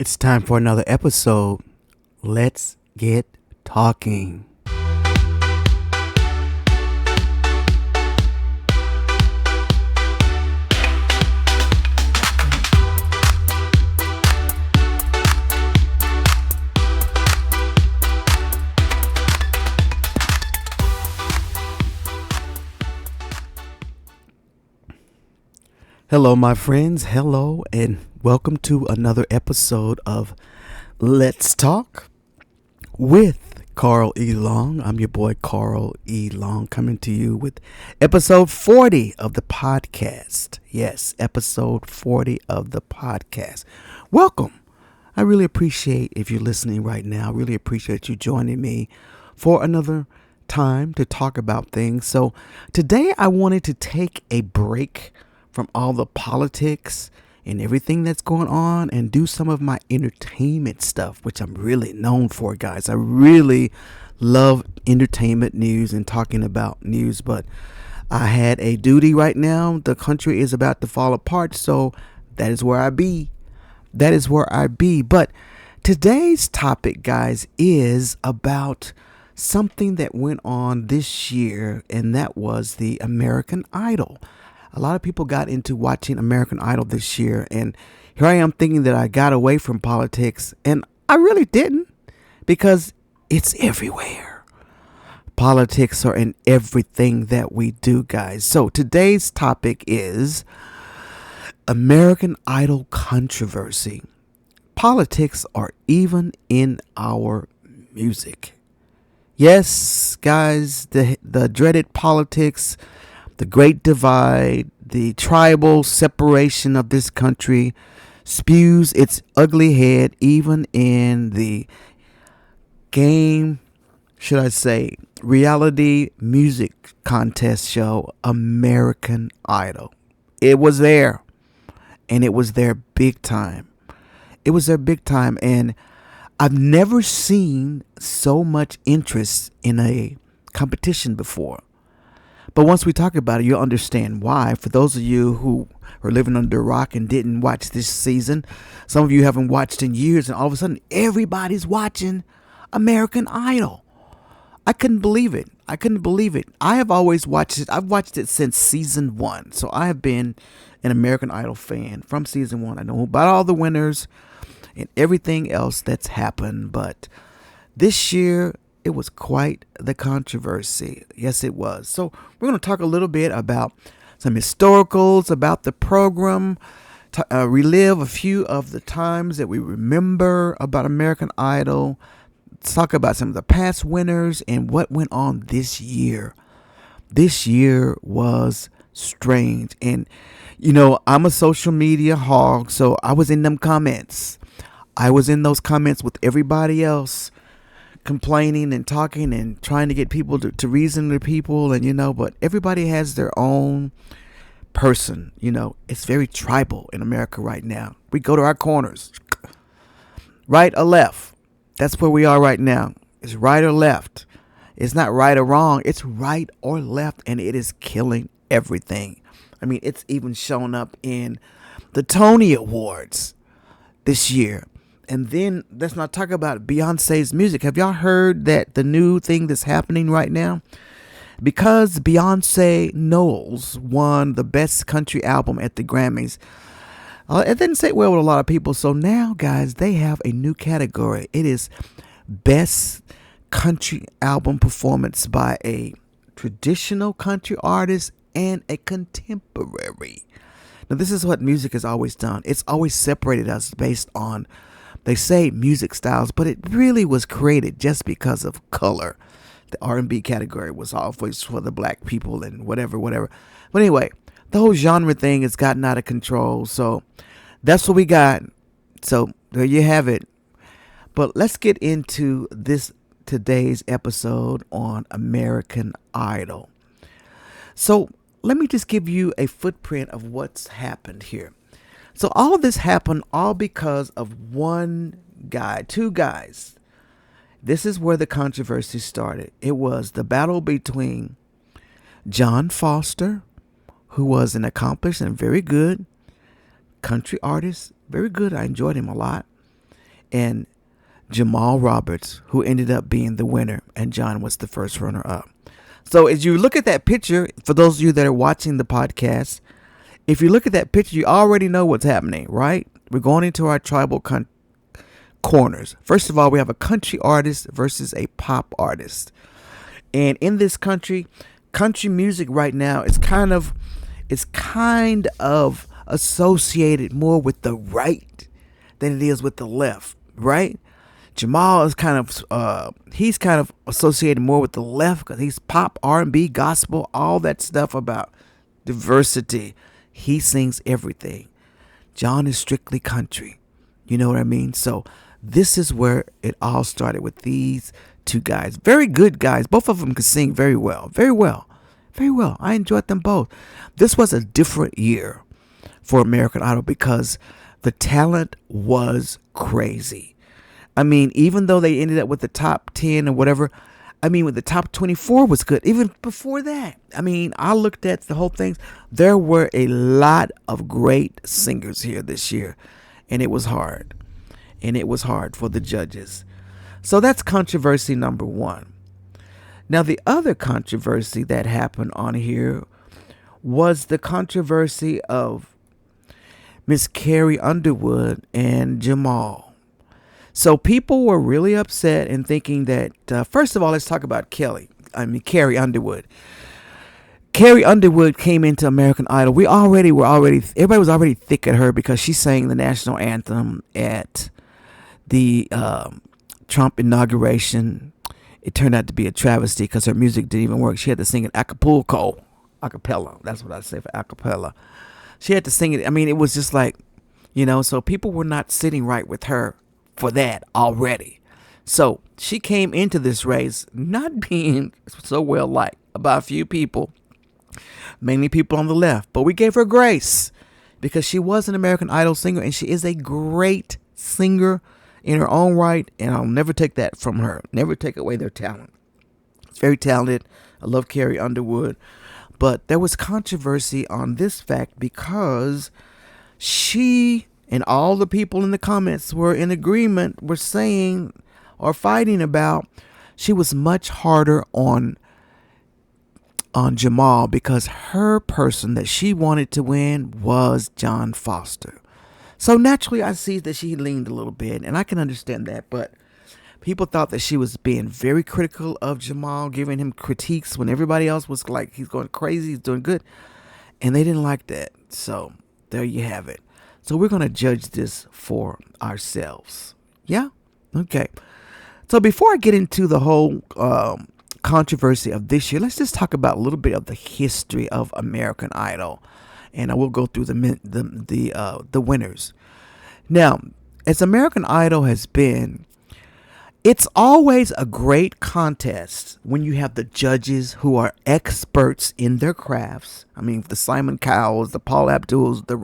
It's time for another episode. Let's get talking. Hello, my friends. Hello, and welcome to another episode of Let's Talk with Carl E. Long. I'm your boy, Carl E. Long, coming to you with episode 40 of the podcast. Yes, episode 40 of the podcast. Welcome. I really appreciate if you're listening right now. I really appreciate you joining me for another time to talk about things. So today I wanted to take a break from all the politics and everything that's going on and do some of my entertainment stuff, which I'm really known for, guys. I really love entertainment news and talking about news, but I had a duty right now. The country is about to fall apart, so that is where I be. That is where I be. But today's topic, guys, is about something that went on this year, and that was the American Idol. A lot of people got into watching American Idol this year, and here I am thinking that I got away from politics, and I really didn't, because it's everywhere. Politics are in everything that we do, guys. So today's topic is American Idol controversy. Politics are even in our music. Yes, guys, the dreaded politics, the great divide, the tribal separation of this country spews its ugly head even in the game, should I say, reality music contest show, American Idol. It was there, and it was there big time. It was there big time, and I've never seen so much interest in a competition before. But once we talk about it, you'll understand why. For those of you who are living under a rock and didn't watch this season, some of you haven't watched in years, and all of a sudden everybody's watching American Idol. I couldn't believe it. I have always watched it. I've watched it since season 1. So I have been an American Idol fan from season 1. I know about all the winners and everything else that's happened. But this year, it was quite the controversy. Yes, it was. So we're going to talk a little bit about some historicals about the program, relive a few of the times that we remember about American Idol, talk about some of the past winners and what went on this year. This year was strange. And, you know, I'm a social media hog, so I was in them comments. I was in those comments with everybody else, complaining and talking and trying to get people to reason to people, and but everybody has their own person. It's very tribal in America right now. We go to our corners, right or left. That's where we are right now. It's right or left. It's not right or wrong. It's right or left, and it is killing everything. I mean, it's even shown up in the Tony Awards this year. And then let's not talk about Beyonce's music. Have y'all heard that the new thing that's happening right now? Because Beyonce Knowles won the best country album at the Grammys, it didn't sit well with a lot of people. So now, guys, they have a new category. It is best country album performance by a traditional country artist and a contemporary. Now, this is what music has always done. It's always separated us based on, they say, music styles, but it really was created just because of color. The R&B category was always for the black people and whatever. But anyway, the whole genre thing has gotten out of control. So that's what we got. So there you have it. But let's get into today's episode on American Idol. So let me just give you a footprint of what's happened here. So all of this happened all because of one guy, two guys. This is where the controversy started. It was the battle between John Foster, who was an accomplished and very good country artist. Very good. I enjoyed him a lot. and Jamal Roberts, who ended up being the winner, and John was the first runner up. So as you look at that picture, for those of you that are watching the podcast, if you look at that picture, you already know what's happening, right? We're going into our tribal corners. First of all, we have a country artist versus a pop artist. And in this country music right now is kind of associated more with the right than it is with the left, right? Jamal is he's kind of associated more with the left because he's pop, R&B, gospel, all that stuff about diversity. He sings everything. John is strictly country. You know what I mean? So this is where it all started with these two guys. Very good guys. Both of them could sing very well. Very well. Very well. I enjoyed them both. This was a different year for American Idol because the talent was crazy. I mean, even though they ended up with the top 10 or whatever, with the top 24 was good. Even before that, I looked at the whole thing. There were a lot of great singers here this year, and it was hard. And it was hard for the judges. So that's controversy number one. Now, the other controversy that happened on here was the controversy of Miss Carrie Underwood and Jamal. So people were really upset and thinking that, first of all, let's talk about Carrie Underwood. Carrie Underwood came into American Idol. Everybody was already thick at her because she sang the national anthem at the Trump inauguration. It turned out to be a travesty because her music didn't even work. She had to sing it acapella. That's what I say for acapella. She had to sing it. It was just like, so people were not sitting right with her for that already. So she came into this race not being so well liked by a few people, mainly people on the left. But we gave her grace because she was an American Idol singer and she is a great singer in her own right. And I'll never take that from her. Never take away their talent. It's very talented. I love Carrie Underwood. But there was controversy on this fact because she and all the people in the comments were in agreement, were saying or fighting about she was much harder on Jamal because her person that she wanted to win was John Foster. So naturally I see that she leaned a little bit, and I can understand that, but people thought that she was being very critical of Jamal, giving him critiques when everybody else was like, he's going crazy, he's doing good, and they didn't like that. So there you have it. So we're going to judge this for ourselves. Yeah? Okay. So before I get into the whole controversy of this year, let's just talk about a little bit of the history of American Idol. And I will go through the winners. Now, as American Idol has been, it's always a great contest when you have the judges who are experts in their crafts. The Simon Cowells, the Paul Abduls, the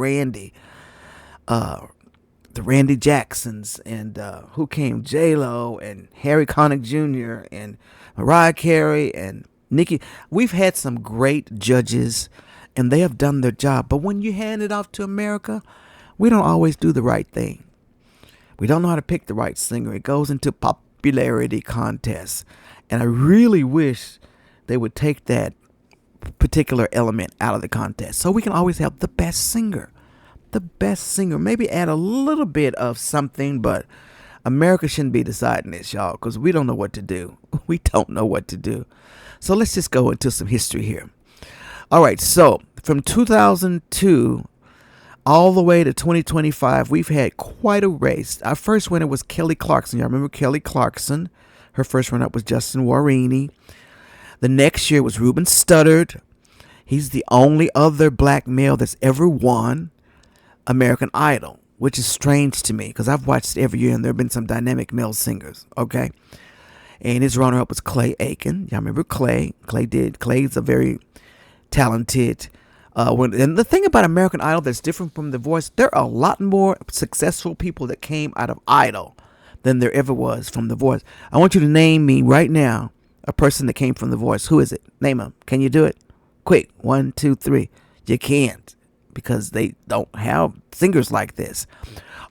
Randy Jacksons, and who came? J-Lo and Harry Connick Jr. and Mariah Carey and Nikki. We've had some great judges, and they have done their job. But when you hand it off to America, we don't always do the right thing. We don't know how to pick the right singer. It goes into popularity contests. And I really wish they would take that particular element out of the contest so we can always have the best singer. The best singer. Maybe add a little bit of something, but America shouldn't be deciding this, y'all, because we don't know what to do. We don't know what to do. So let's just go into some history here. All right, so from 2002 all the way to 2025, we've had quite a race. Our first winner was Kelly Clarkson. Y'all remember Kelly Clarkson? Her first runner-up was Justin Guarini. The next year was Ruben Studdard. He's the only other black male that's ever won American Idol, which is strange to me because I've watched it every year and there have been some dynamic male singers, okay? And his runner-up was Clay Aiken. Y'all remember Clay? Clay's a very talented. And the thing about American Idol that's different from The Voice, there are a lot more successful people that came out of Idol than there ever was from The Voice. I want you to name me right now a person that came from The Voice. Who is it? Name him. Can you do it? Quick. 1, 2, 3. You can't because they don't have singers like this.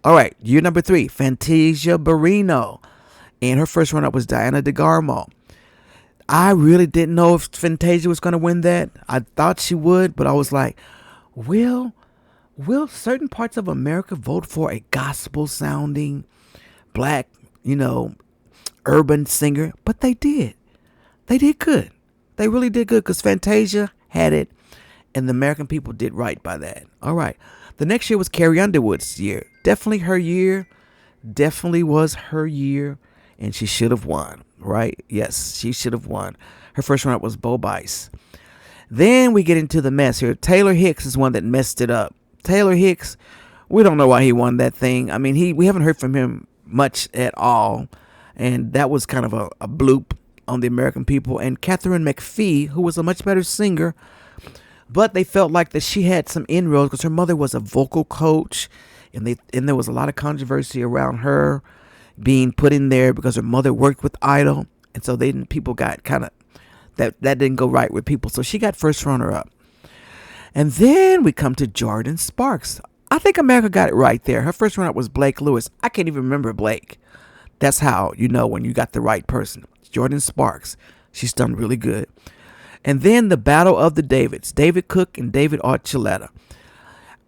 All right, year number 3, Fantasia Barrino. And her first runner-up was Diana DeGarmo. I really didn't know if Fantasia was going to win that. I thought she would, but I was like, will certain parts of America vote for a gospel-sounding black, urban singer? But they did. They did good. They really did good because Fantasia had it, and the American people did right by that. All right. The next year was Carrie Underwood's year. Definitely her year. Definitely was her year, and she should have won, right? Yes, she should have won. Her first run-up was Bo Bice. Then we get into the mess here. Taylor Hicks is one that messed it up. Taylor Hicks, we don't know why he won that thing. I mean, we haven't heard from him much at all, and that was kind of a bloop on the American people. And Catherine McPhee, who was a much better singer, but they felt like that she had some inroads because her mother was a vocal coach, and there was a lot of controversy around her being put in there because her mother worked with Idol, and so people got kind of that didn't go right with people. So she got first runner up. And then we come to Jordan Sparks. I think America got it right there. Her first runner up was Blake Lewis. I can't even remember Blake. That's how you know when you got the right person. Jordan Sparks. She's done really good. And then the Battle of the Davids, David Cook and David Archuleta.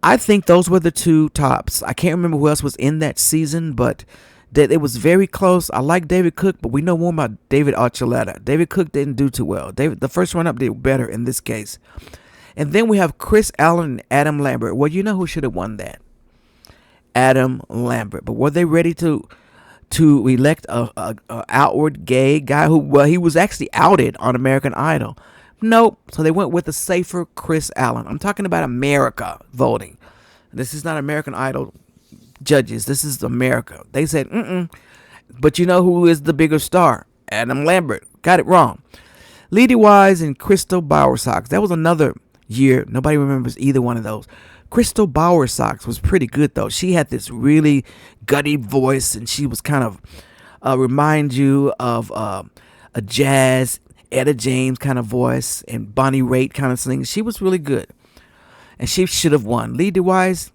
I think those were the two tops. I can't remember who else was in that season, but it was very close. I like David Cook, but we know more about David Archuleta. David Cook didn't do too well. The first run-up did better in this case. And then we have Chris Allen and Adam Lambert. Well, you know who should have won that? Adam Lambert. But were they ready to elect a outward gay guy he was actually outed on American Idol? Nope. So they went with the safer Chris Allen. I'm talking about America voting. This is not American Idol judges. This is America. They said, But you know who is the bigger star? Adam Lambert. Got it wrong. Lady Wise and Crystal Bowersox. That was another year. Nobody remembers either one of those. Crystal Bowersox was pretty good, though. She had this really gutty voice, and she was kind of remind you of a jazz Etta James kind of voice and Bonnie Raitt kind of singing. She was really good, and she should have won. Lady Wise,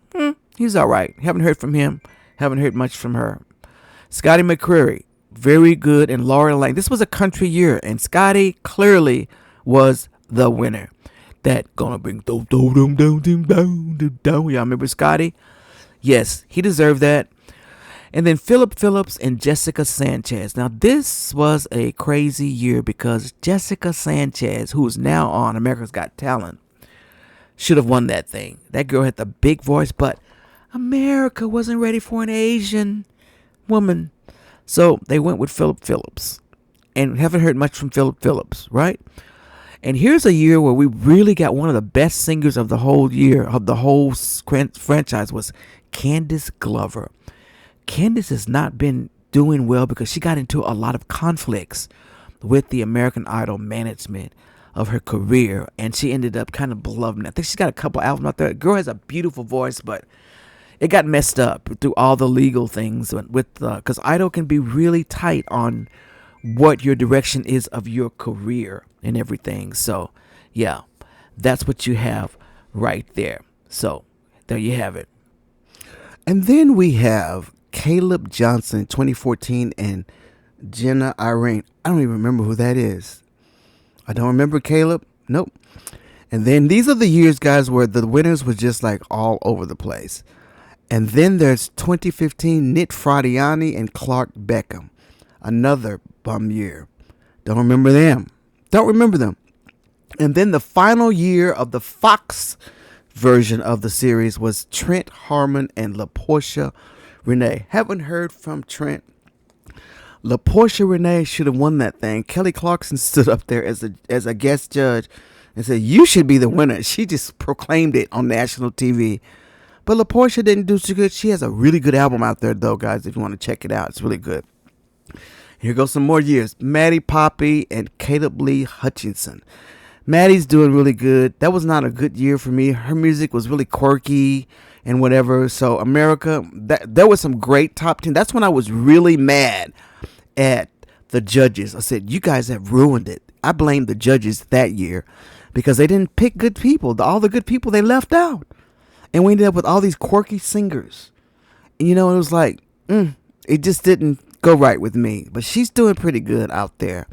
he's all right. Haven't heard from him. Haven't heard much from her. Scotty McCreery, very good, and Laura Lang. This was a country year, and Scotty clearly was the winner. That gonna bring do do dum dum dum dum dum. Y'all remember Scotty? Yes, he deserved that. And then Philip Phillips and Jessica Sanchez. Now this was a crazy year because Jessica Sanchez, who is now on America's Got Talent, should have won that thing. That girl had the big voice, but America wasn't ready for an Asian woman. So they went with Philip Phillips. And haven't heard much from Philip Phillips, right? And here's a year where we really got one of the best singers of the whole year, of the whole franchise, was Candace Glover. Candace has not been doing well because she got into a lot of conflicts with the American Idol management of her career, and she ended up kind of blubbing. I think she's got a couple albums out there. The girl has a beautiful voice, but it got messed up through all the legal things with because Idol can be really tight on what your direction is of your career and everything. So yeah, that's what you have right there. So there you have it. And then we have Caleb Johnson 2014 and Jenna Irene. I don't even remember who that is. I don't remember Caleb. Nope. And then these are the years, guys, where the winners was just like all over the place. And then there's 2015 Nit Fradiani and Clark Beckham. Another bum year. Don't remember them. And then the final year of the Fox version of the series was Trent Harmon and LaPortia Renee. Haven't heard from Trent. LaPortia Renee should have won that thing. Kelly Clarkson stood up there as a guest judge and said, "You should be the winner." She just proclaimed it on national TV. But LaPortia didn't do too good. She has a really good album out there, though, guys, if you want to check it out. It's really good. Here goes some more years. Maddie Poppy and Caleb Lee Hutchinson. Maddie's doing really good. That was not a good year for me. Her music was really quirky and whatever. So America, there was some great top 10. That's when I was really mad at the judges. I said, you guys have ruined it. I blamed the judges that year because they didn't pick good people. All the good people they left out. And we ended up with all these quirky singers it was like, it just didn't go right with me. But she's doing pretty good out there.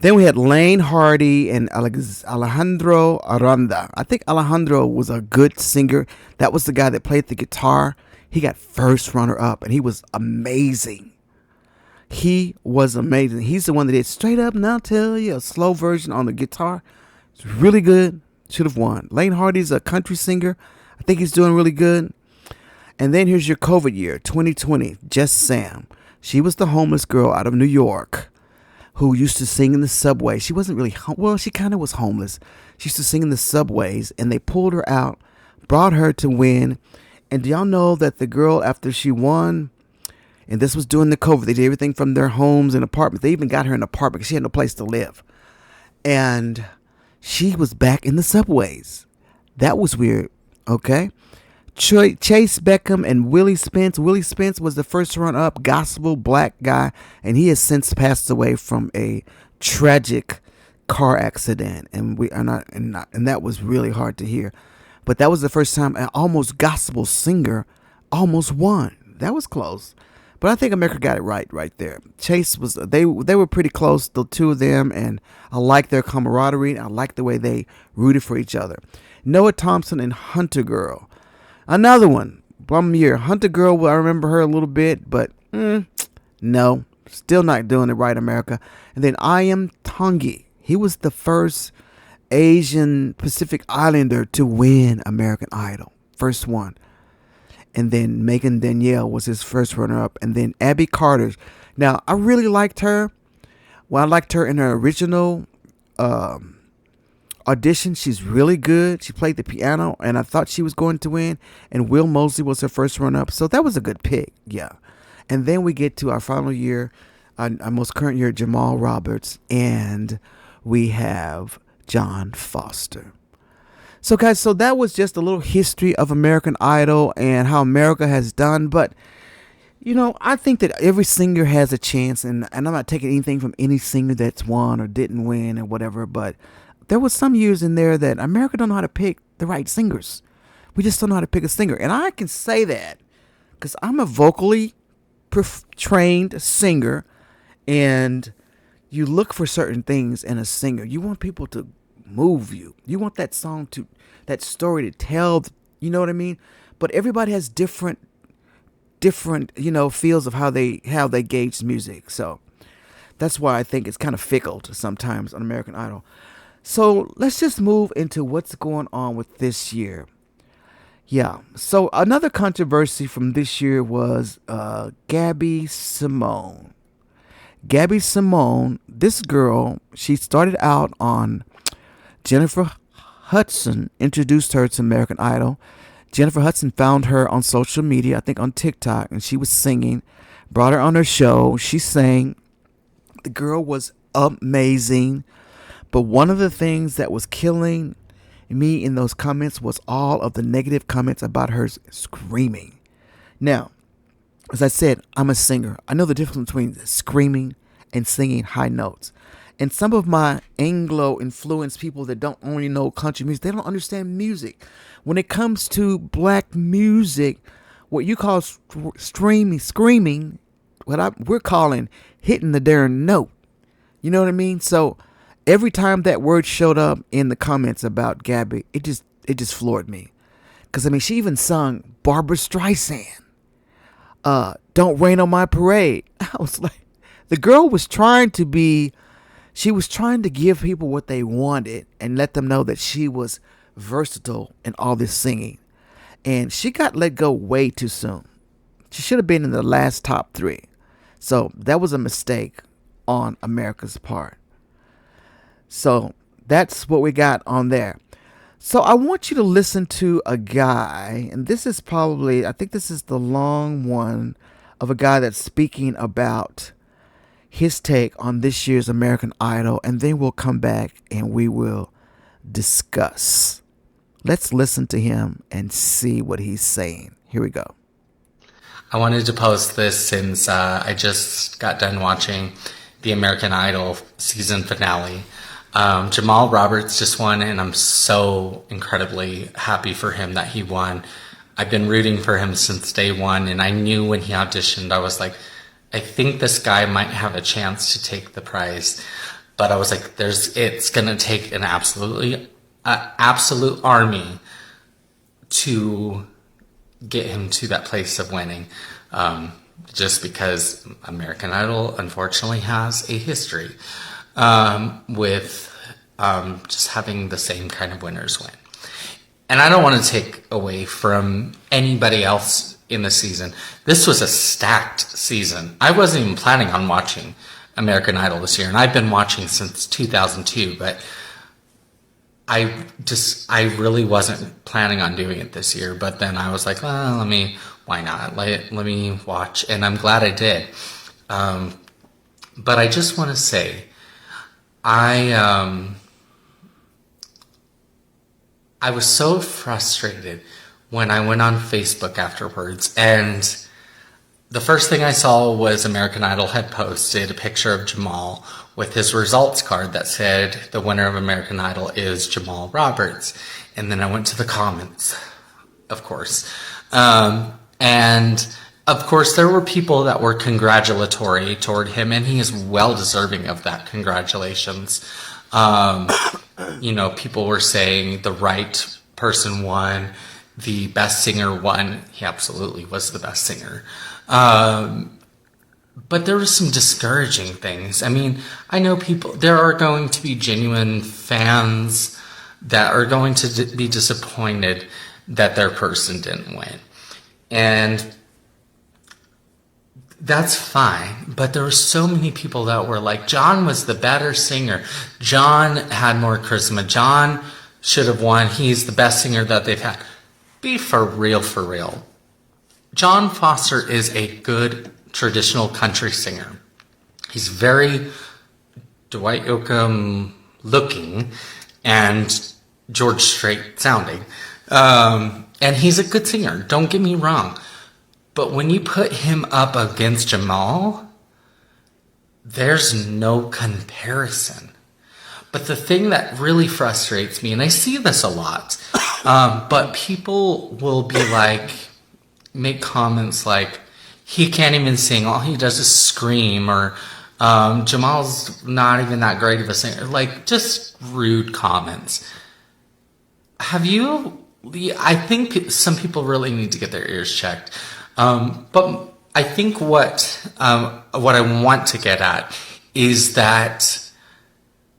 Then we had Lane Hardy and Alejandro Aranda. I think Alejandro was a good singer. That was the guy that played the guitar. He got first runner up, and he was amazing. He was amazing. He's the one that did Straight Up Now Tell You, a slow version on the guitar. It's really good. Should have won. Lane Hardy's a country singer. I think he's doing really good. And then here's your COVID year, 2020. Jess Sam. She was the homeless girl out of New York who used to sing in the subway. She wasn't really, she kind of was homeless. She used to sing in the subways, and they pulled her out, brought her to win. And do y'all know that the girl, after she won, and this was during the COVID, they did everything from their homes and apartments. They even got her an apartment because she had no place to live. And she was back in the subways. That was weird, okay? Chase Beckham and Willie Spence. Willie Spence was the first run-up gospel black guy, and he has since passed away from a tragic car accident, and that was really hard to hear. But that was the first time an almost gospel singer almost won. That was close, but I think America got it right there. Chase was they were pretty close, the two of them, and I like their camaraderie. I like the way they rooted for each other. Noah Thompson and Hunter Girl. Another one, bum year. Hunter Girl, I remember her a little bit, but no, still not doing it right, America. And then I Am Tongi. He was the first Asian Pacific Islander to win American Idol. First one. And then Megan Danielle was his first runner-up. And then Abby Carter. Now, I really liked her. Well, I liked her in her original audition. She's really good. She played the piano, and I thought she was going to win. And Will Mosley was her first run-up, so that was a good pick. Yeah. And then we get to our final year, our most current year, Jamal Roberts, and we have John Foster. So guys, so that was just a little history of American Idol and how America has done. But I think that every singer has a chance, and I'm not taking anything from any singer that's won or didn't win or whatever, but there was some years in there that America don't know how to pick the right singers. We just don't know how to pick a singer. And I can say that because I'm a vocally trained singer, and you look for certain things in a singer. You want people to move you. You want that story to tell, you know what I mean? But everybody has different, feels of how they gauge music. So that's why I think it's kind of fickle sometimes on American Idol. So let's just move into what's going on with this year. Yeah. So another controversy from this year was Gabby Simone. Gabby Simone, this girl, she started out on Jennifer Hudson, introduced her to American Idol. Jennifer Hudson found her on social media, I think on TikTok, and she was singing, brought her on her show. She sang. The girl was amazing. But one of the things that was killing me in those comments was all of the negative comments about her screaming. Now, as I said, I'm a singer. I know the difference between screaming and singing high notes. And some of my Anglo-influenced people that don't only know country music, they don't understand music. When it comes to black music, what you call screaming, we're calling hitting the darn note. You know what I mean? So every time that word showed up in the comments about Gabby, it just floored me. Because, she even sung Barbra Streisand. Don't Rain on My Parade. I was like, the girl was trying to give people what they wanted and let them know that she was versatile in all this singing. And she got let go way too soon. She should have been in the last top 3. So that was a mistake on America's part. So that's what we got on there. So I want you to listen to a guy, and this is probably, I think this is the long one of a guy that's speaking about his take on this year's American Idol, and then we'll come back and we will discuss. Let's listen to him and see what he's saying. Here we go. I wanted to post this since I just got done watching the American Idol season finale. Jamal Roberts just won, and I'm so incredibly happy for him that he won. I've been rooting for him since day one, and I knew when he auditioned, I was like, I think this guy might have a chance to take the prize. But I was like, it's going to take an absolute army to get him to that place of winning. Just because American Idol, unfortunately, has a history with just having the same kind of winners win. And I don't want to take away from anybody else in the season. This was a stacked season. I wasn't even planning on watching American Idol this year, and I've been watching since 2002, but I really wasn't planning on doing it this year. But then I was like, well, why not? Let me watch, and I'm glad I did. But I just want to say, I was so frustrated when I went on Facebook afterwards, and the first thing I saw was American Idol had posted a picture of Jamal with his results card that said the winner of American Idol is Jamal Roberts. And then I went to the comments, of course. And of course, there were people that were congratulatory toward him, and he is well deserving of that congratulations. People were saying the right person won, the best singer won. He absolutely was the best singer. But there were some discouraging things. I mean, I know there are going to be genuine fans that are going to be disappointed that their person didn't win. And that's fine. But there were so many people that were like, John was the better singer. John had more charisma. John should have won. He's the best singer that they've had. Be for real, for real. John Foster is a good traditional country singer. He's very Dwight Yoakam looking and George Strait sounding. And he's a good singer, don't get me wrong. But when you put him up against Jamal, there's no comparison. But the thing that really frustrates me, and I see this a lot, but people will be like, make comments like, he can't even sing, all he does is scream, or Jamal's not even that great of a singer. Like, just rude comments. I think some people really need to get their ears checked. But I think what I want to get at is that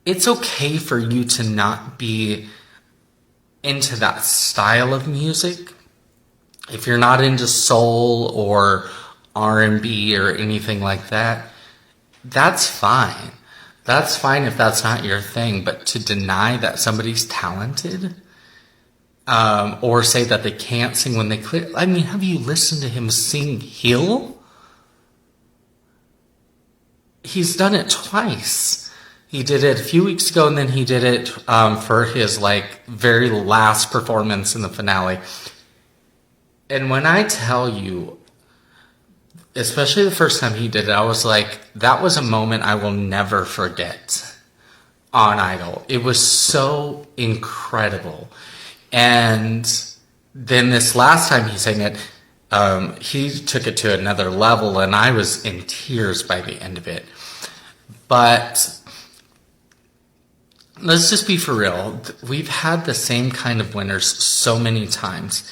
it's okay for you to not be into that style of music. If you're not into soul or R&B or anything like that, that's fine. That's fine if that's not your thing. But to deny that somebody's talented, or say that they can't sing when they clear. I mean, have you listened to him sing Heal? He's done it twice. He did it a few weeks ago, and then he did it for his very last performance in the finale. And when I tell you, especially the first time he did it, I was like, that was a moment I will never forget on Idol. It was so incredible. And then this last time he sang it, he took it to another level, and I was in tears by the end of it. But let's just be for real. We've had the same kind of winners so many times.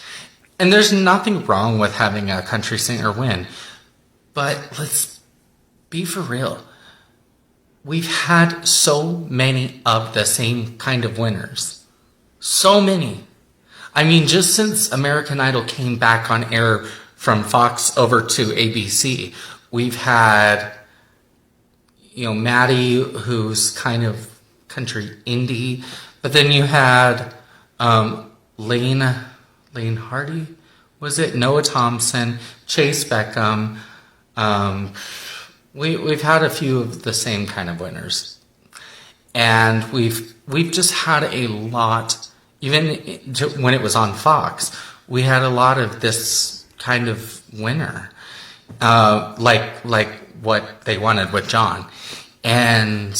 And there's nothing wrong with having a country singer win. But let's be for real. We've had so many of the same kind of winners. So many. I mean, just since American Idol came back on air from Fox over to ABC, we've had, Maddie, who's kind of country indie, but then you had Lane Hardy, was it? Noah Thompson, Chase Beckham. We've had a few of the same kind of winners, and we've just had a lot. Even when it was on Fox, we had a lot of this kind of winner, like what they wanted with John, and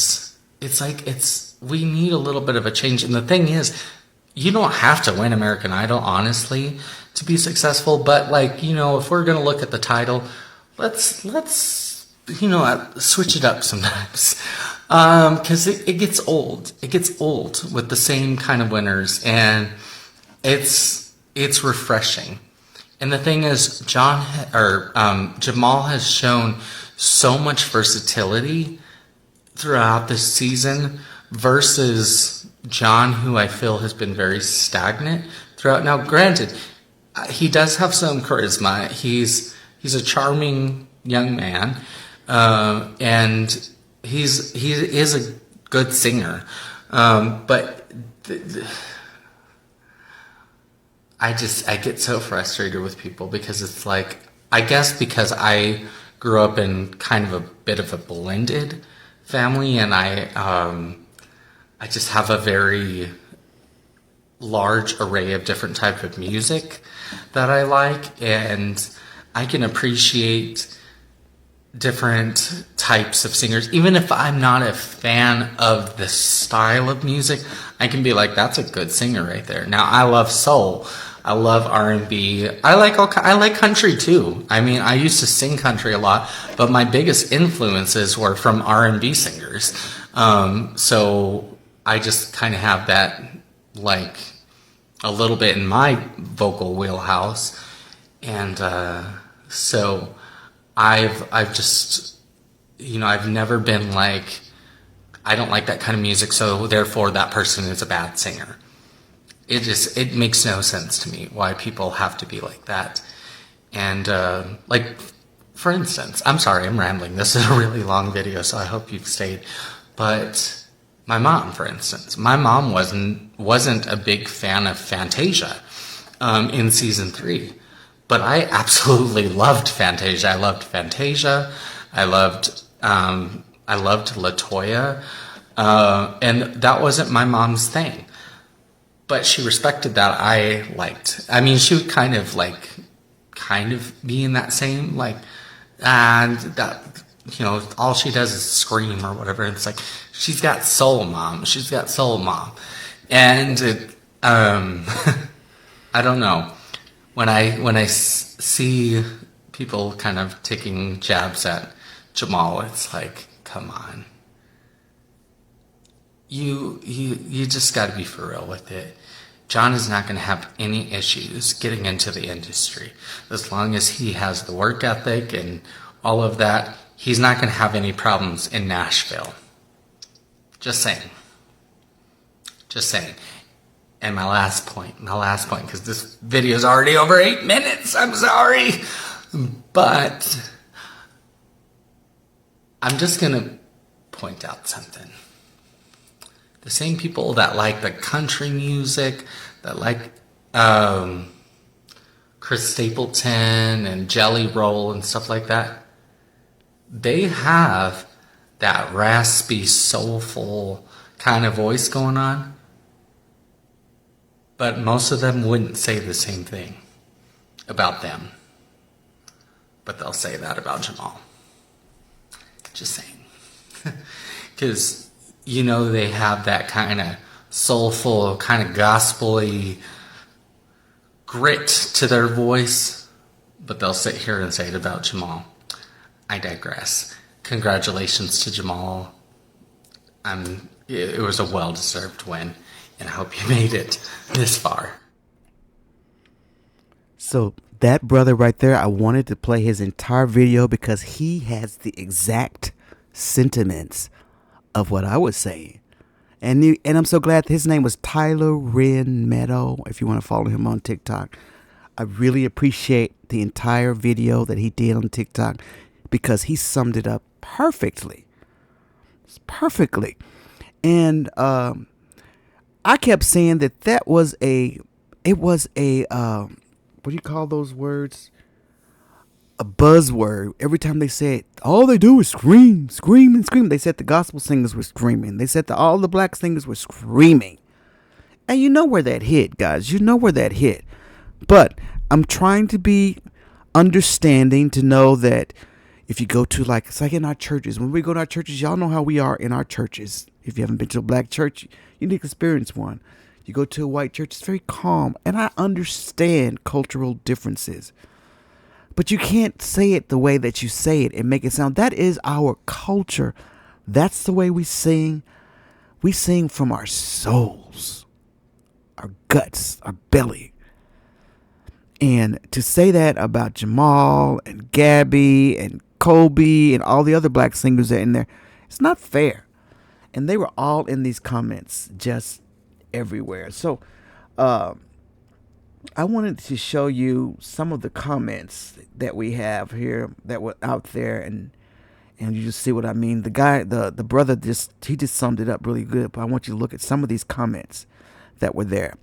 we need a little bit of a change. And the thing is, you don't have to win American Idol, honestly, to be successful. But like, if we're gonna look at the title, let's switch it up sometimes, because it gets old. It gets old with the same kind of winners, and it's refreshing. And the thing is, Jamal has shown so much versatility throughout this season versus John, who I feel has been very stagnant throughout. Now, granted, he does have some charisma. He's a charming young man, and he is a good singer. But I get so frustrated with people because it's like, I guess because I grew up in kind of a bit of a blended family, and I just have a very large array of different type of music that I like, and I can appreciate different types of singers. Even if I'm not a fan of the style of music, I can be like, that's a good singer right there. Now, I love soul. I love R&B. I like country too. I mean, I used to sing country a lot, but my biggest influences were from R&B singers. So I just kind of have that, like, a little bit in my vocal wheelhouse. And so I've just, I've never been like, I don't like that kind of music, so therefore that person is a bad singer. It makes no sense to me why people have to be like that. And like, for instance, I'm sorry, I'm rambling. This is a really long video, so I hope you've stayed. But my mom, for instance, wasn't a big fan of Fantasia in season 3. But I absolutely loved Fantasia. I loved Fantasia. I loved LaToya. And that wasn't my mom's thing. But she respected that I liked. I mean, she would kind of be in that same, like, and that, all she does is scream or whatever. It's like, she's got soul, mom. She's got soul, mom. And I don't know. When I see people kind of taking jabs at Jamal, it's like, come on. You just got to be for real with it. John is not going to have any issues getting into the industry. As long as he has the work ethic and all of that, he's not going to have any problems in Nashville. Just saying. And my last point, because this video is already over 8 minutes. I'm sorry. But I'm just going to point out something. The same people that like the country music, that like Chris Stapleton and Jelly Roll and stuff like that, they have that raspy, soulful kind of voice going on. But most of them wouldn't say the same thing about them. But they'll say that about Jamal. Just saying. Because, they have that kind of soulful, kind of gospel-y grit to their voice. But they'll sit here and say it about Jamal. I digress. Congratulations to Jamal. It was a well-deserved win. And I hope you made it this far. So that brother right there, I wanted to play his entire video because he has the exact sentiments of what I was saying. And I'm so glad his name was Tyler Wren Meadow, if you want to follow him on TikTok. I really appreciate the entire video that he did on TikTok because he summed it up perfectly. And I kept saying that was a what do you call those words? A buzzword. Every time they said, all they do is scream, scream, and scream. They said the gospel singers were screaming. They said all the black singers were screaming. And you know where that hit, guys. You know where that hit. But I'm trying to be understanding to know that if you go to, it's like in our churches. When we go to our churches, y'all know how we are in our churches. If you haven't been to a black church, you need to experience one. You go to a white church, it's very calm. And I understand cultural differences. But you can't say it the way that you say it and make it sound. That is our culture. That's the way we sing. We sing from our souls, our guts, our belly. And to say that about Jamal and Gabby and Kobe and all the other black singers that are in there, it's not fair. And they were all in these comments just everywhere. So I wanted to show you some of the comments that we have here that were out there, and you just see what I mean. The guy, the brother, just summed it up really good. But I want you to look at some of these comments that were there.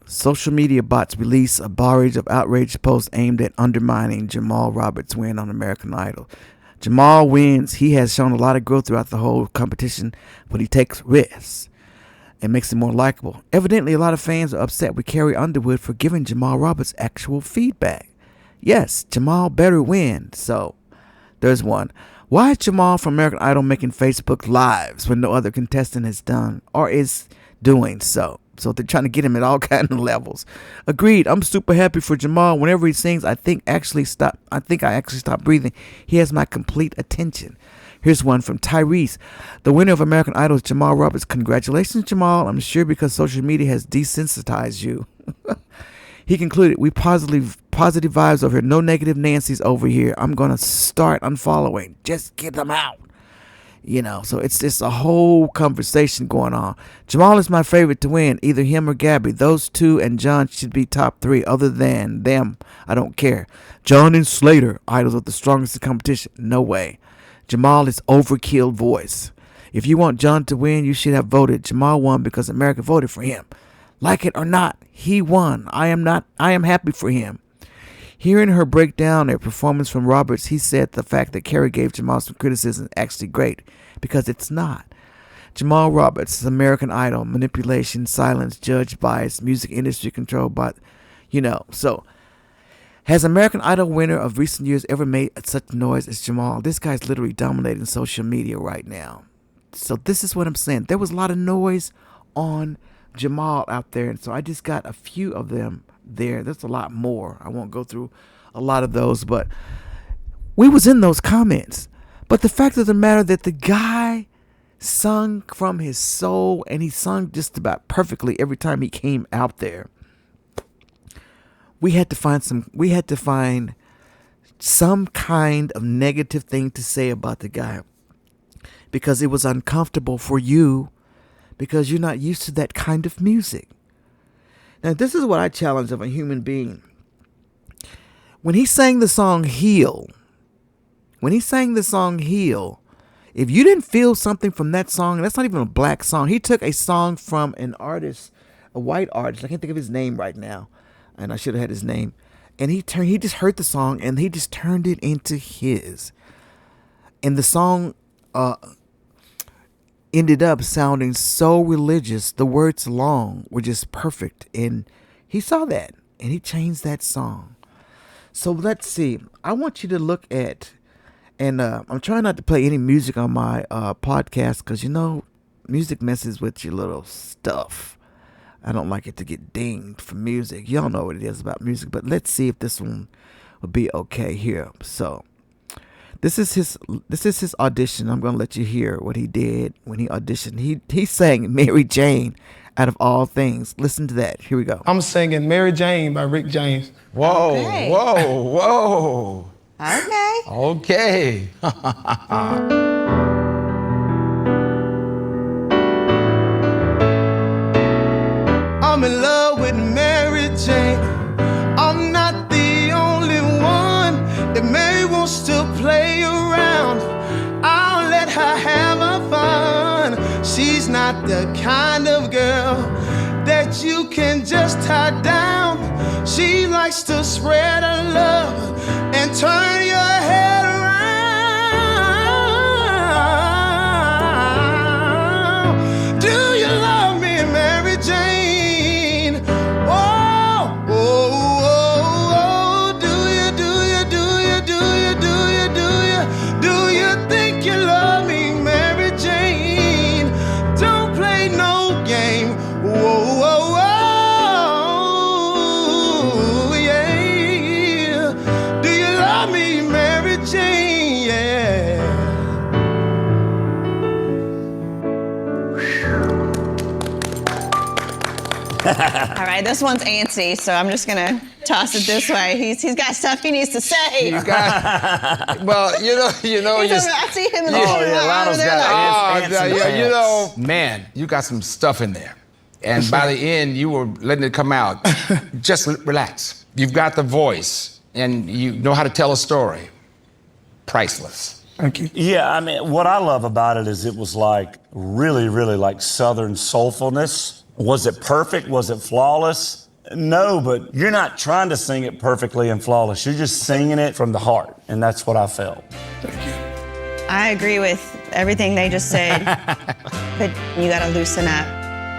Social media bots release a barrage of outraged posts aimed at undermining Jamal Roberts' win on American Idol. Jamal wins. He has shown a lot of growth throughout the whole competition, but he takes risks and makes it more likable. Evidently, a lot of fans are upset with Carrie Underwood for giving Jamal Roberts actual feedback. Yes, Jamal better win. So, there's one. Why is Jamal from American Idol making Facebook Lives when no other contestant has done or is doing so? So they're trying to get him at all kinds of levels. Agreed. I'm super happy for Jamal. Whenever he sings, I think I actually stop breathing. He has my complete attention. Here's one from Tyrese. The winner of American Idol is Jamal Roberts. Congratulations, Jamal. I'm sure because social media has desensitized you. He concluded, we positive vibes over here. No negative Nancy's over here. I'm going to start unfollowing. Just get them out. You know, so it's just a whole conversation going on. Jamal is my favorite to win, either him or Gabby. Those two and John should be top 3. Other than them, I don't care. John and Slater, idols of the strongest in competition. No way. Jamal is overkill voice. If you want John to win, you should have voted. Jamal won because America voted for him. Like it or not, he won. I am happy for him. Hearing her break down a performance from Roberts, he said the fact that Carrie gave Jamal some criticism is actually great, because it's not. Jamal Roberts is American Idol, manipulation, silence, judge bias, music industry control, but, so has American Idol winner of recent years ever made such noise as Jamal? This guy's literally dominating social media right now. So this is what I'm saying. There was a lot of noise on Jamal out there, and so I just got a few of them there. There's a lot more. I won't go through a lot of those, but we was in those comments. But the fact of the matter that the guy sung from his soul, and he sung just about perfectly every time he came out there. We had to find some kind of negative thing to say about the guy, because it was uncomfortable for you, because you're not used to that kind of music. Now, this is what I challenge of a human being. When he sang the song Heal, if you didn't feel something from that song, that's not even a black song. He took a song from an artist, a white artist. I can't think of his name right now, and I should have had his name. And he just heard the song, and he just turned it into his. And the song ended up sounding so religious. The words long were just perfect, and he saw that, and he changed that song. So let's see. I want you to look at, and I'm trying not to play any music on my podcast, because music messes with your little stuff. I don't like it to get dinged for music. Y'all know what it is about music, but let's see if this one will be okay here. So This is his audition. I'm gonna let you hear what he did when he auditioned. He sang Mary Jane out of all things. Listen to that. Here we go. I'm singing Mary Jane by Rick James. Whoa, Okay. whoa, whoa. Okay. Okay. I'm in love with Mary Jane. I'm not the only one that Mary wants to play around. I'll let her have her fun. She's not the kind of girl that you can just tie down. She likes to spread her love and turn your head around. Do you love me, Mary Jane? Oh, oh, oh, oh. Do you, do you, do you, do you, do you, do you? Do you think you love me, Mary Jane? Don't play no game. Whoa. right, this one's antsy, so I'm just gonna toss it this way. He's got stuff he needs to say. Well, you know. I see him in the corner Lionel's over there. got man, you got some stuff in there. And by the end, you were letting it come out. Just relax. You've got the voice, and you know how to tell a story. Priceless. Thank you. Yeah, I mean, what I love about it is it was like really, really like Southern soulfulness. Was it perfect? Was it flawless? No, but you're not trying to sing it perfectly and flawless. You're just singing it from the heart, and that's what I felt. Thank you. I agree with everything they just said, but you gotta loosen up.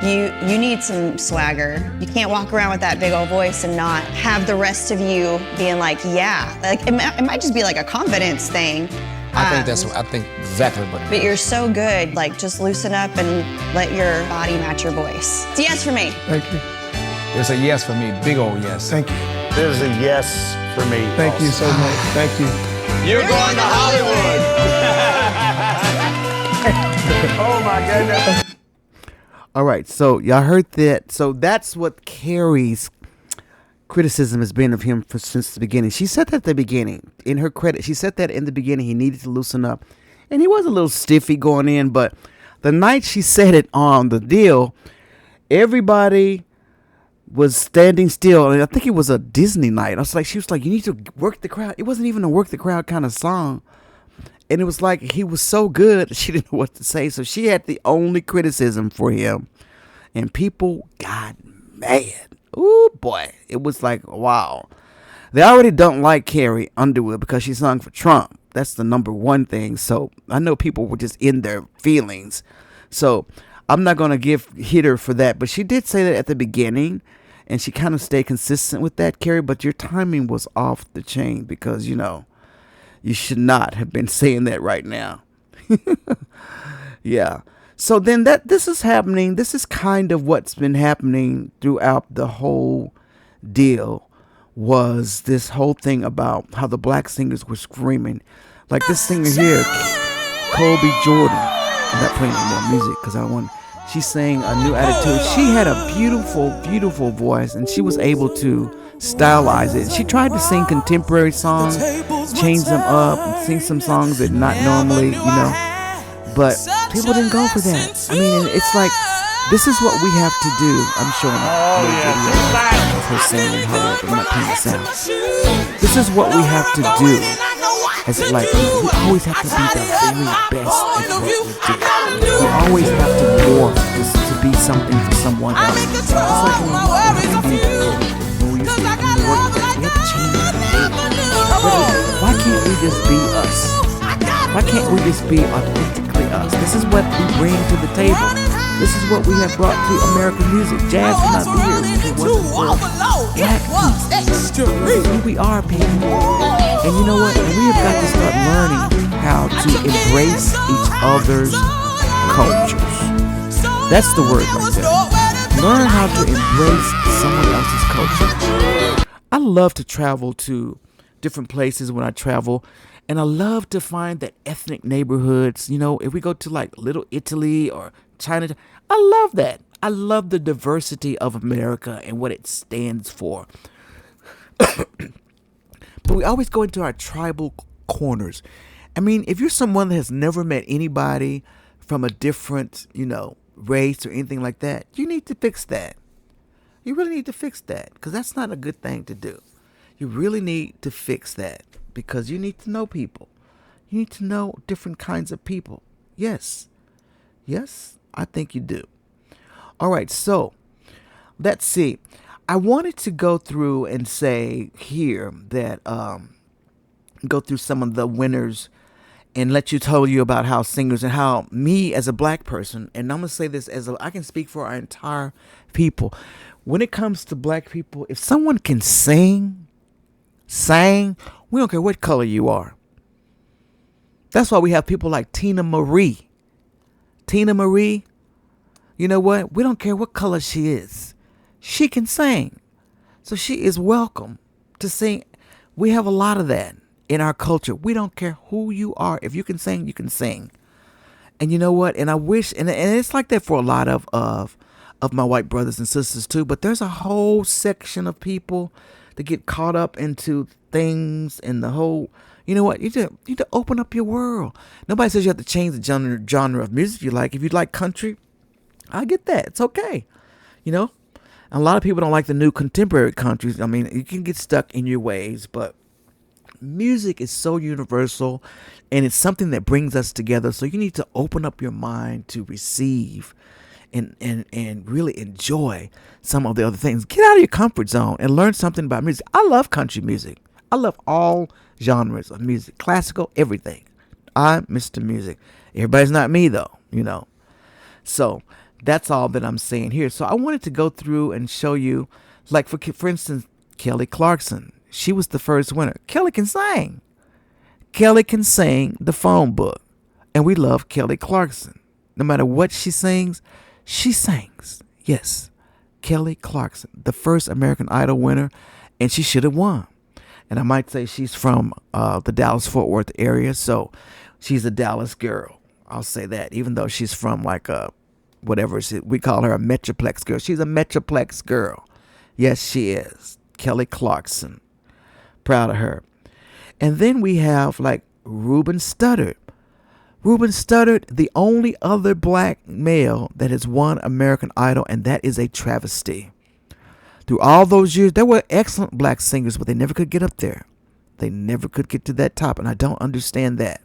You need some swagger. You can't walk around with that big old voice and not have the rest of you being like, yeah. Like it might just be like a confidence thing. I think exactly what it is. But you're so good, like just loosen up and let your body match your voice. It's a yes for me. Thank you. It's a yes for me, big old yes. Thank you. There's a yes for me. Thank you so much. Thank you. You're going to Hollywood. Oh my goodness. All right, so y'all heard that. So that's what Carrie's criticism has been of him since the beginning. She said that at the beginning. In her credit, she said that in the beginning he needed to loosen up. And he was a little stiffy going in, but the night she said it on the deal, everybody was standing still. And I think it was a Disney night. She was like, you need to work the crowd. It wasn't even a work the crowd kind of song. And it was like he was so good, she didn't know what to say. So she had the only criticism for him. And people got mad. Ooh, boy. It was like, wow. They already don't like Carrie Underwood because she sung for Trump. That's the number one thing. So I know people were just in their feelings. So I'm not going to hit her for that. But she did say that at the beginning. And she kind of stayed consistent with that, Carrie. But your timing was off the chain because, you should not have been saying that right now. Yeah. So then this is happening. This is kind of what's been happening throughout the whole deal, was this whole thing about how the black singers were screaming. Like this singer here, Colby Jordan. I'm not playing any more music because she sang A New Attitude. She had a beautiful, beautiful voice, and she was able to stylize it. She tried to sing contemporary songs, change them up, and sing some songs that not normally, but people didn't go for that. I mean, it's like, this is what we have to do. I'm showing a little video of her singing in Hollywood, but I'm not playing the sound. This is what we have to do. It's like, we always have to be the very best at what we do. We always have to morph to be something for someone else. It's like when we used to work, we have to change our name. Why can't we just be us? Why can't we just be authentically us? This is what we bring to the table. This is what we have brought to American music. Jazz would not be here if it wasn't for black people. This is who we are, people. And you know what? And we have got to start learning how to embrace each other's cultures. That's the word right there. Learn how to embrace someone else's culture. I love to travel to different places when I travel. And I love to find that ethnic neighborhoods. If we go to like Little Italy or China, I love that. I love the diversity of America and what it stands for. But we always go into our tribal corners. I mean, if you're someone that has never met anybody from a different, race or anything like that, you need to fix that. You really need to fix that because that's not a good thing to do. You really need to fix that because you need to know people. You need to know different kinds of people. Yes. Yes, I think you do. All right, so let's see. I wanted to go through and say here that go through some of the winners and tell you about how singers and how me as a black person, and I'm going to say this I can speak for our entire people. When it comes to black people, if someone can sing, we don't care what color you are. That's why we have people like Tina Marie. Tina Marie, you know what? We don't care what color she is. She can sing. So she is welcome to sing. We have a lot of that in our culture. We don't care who you are. If you can sing, you can sing. And you know what? And I wish, and it's like that for a lot of of my white brothers and sisters too. But there's a whole section of people that get caught up into things and the whole. You know what? You need to open up your world. Nobody says you have to change the genre of music you like. If you like country, I get that. It's okay. You know, a lot of people don't like the new contemporary countries. I mean, you can get stuck in your ways, but music is so universal, and it's something that brings us together. So you need to open up your mind to receive and really enjoy some of the other things. Get out of your comfort zone and learn something about music. I love country music. I love all genres of music, classical, everything. I'm Mr. Music. Everybody's not me though, you know. So that's all that I'm saying here. So I wanted to go through and show you, like for instance, Kelly Clarkson. She was the first winner. Kelly can sing. Kelly can sing the phone book. And we love Kelly Clarkson. No matter what she sings, she sings. Yes, Kelly Clarkson, the first American Idol winner, and she should have won. And I might say she's from the Dallas-Fort Worth area, so she's a Dallas girl. I'll say that, even though she's from like whatever we call her, a Metroplex girl. She's a Metroplex girl. Yes, she is. Kelly Clarkson. Proud of her. And then we have like Ruben Studdard. Ruben Studdard, the only other black male that has won American Idol, and that is a travesty. Through all those years, there were excellent black singers, but they never could get up there. They never could get to that top, and I don't understand that.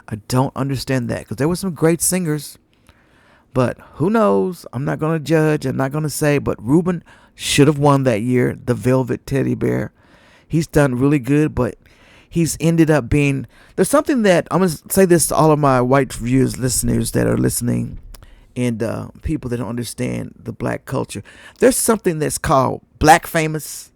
I don't understand that, because there were some great singers, but who knows? I'm not going to judge. I'm not going to say, but Ruben should have won that year, the Velvet Teddy Bear. He's done really good, but he's ended up being... There's something that... I'm going to say this to all of my white viewers, listeners that are listening, and people that don't understand the black culture. There's something that's called black famous.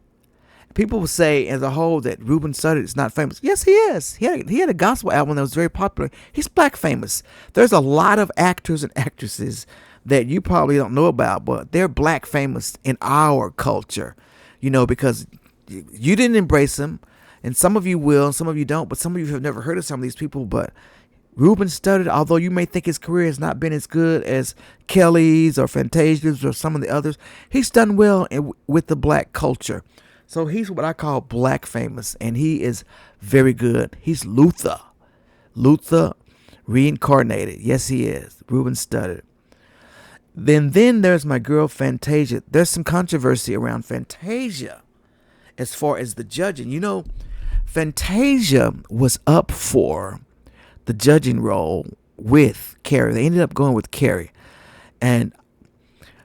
People will say as a whole that Ruben Studdard is not famous. Yes, he is. He had a gospel album that was very popular. He's black famous. There's a lot of actors and actresses that you probably don't know about, but they're black famous in our culture, you know, because you didn't embrace them, and some of you will, and some of you don't, but some of you have never heard of some of these people. But Ruben Studdard, although you may think his career has not been as good as Kelly's or Fantasia's or some of the others, he's done well with the black culture. So he's what I call black famous, and he is very good. He's Luther reincarnated. Yes, he is. Ruben Studdard. Then there's my girl Fantasia. There's some controversy around Fantasia as far as the judging. You know, Fantasia was up for the judging role with Carrie. They ended up going with Carrie. And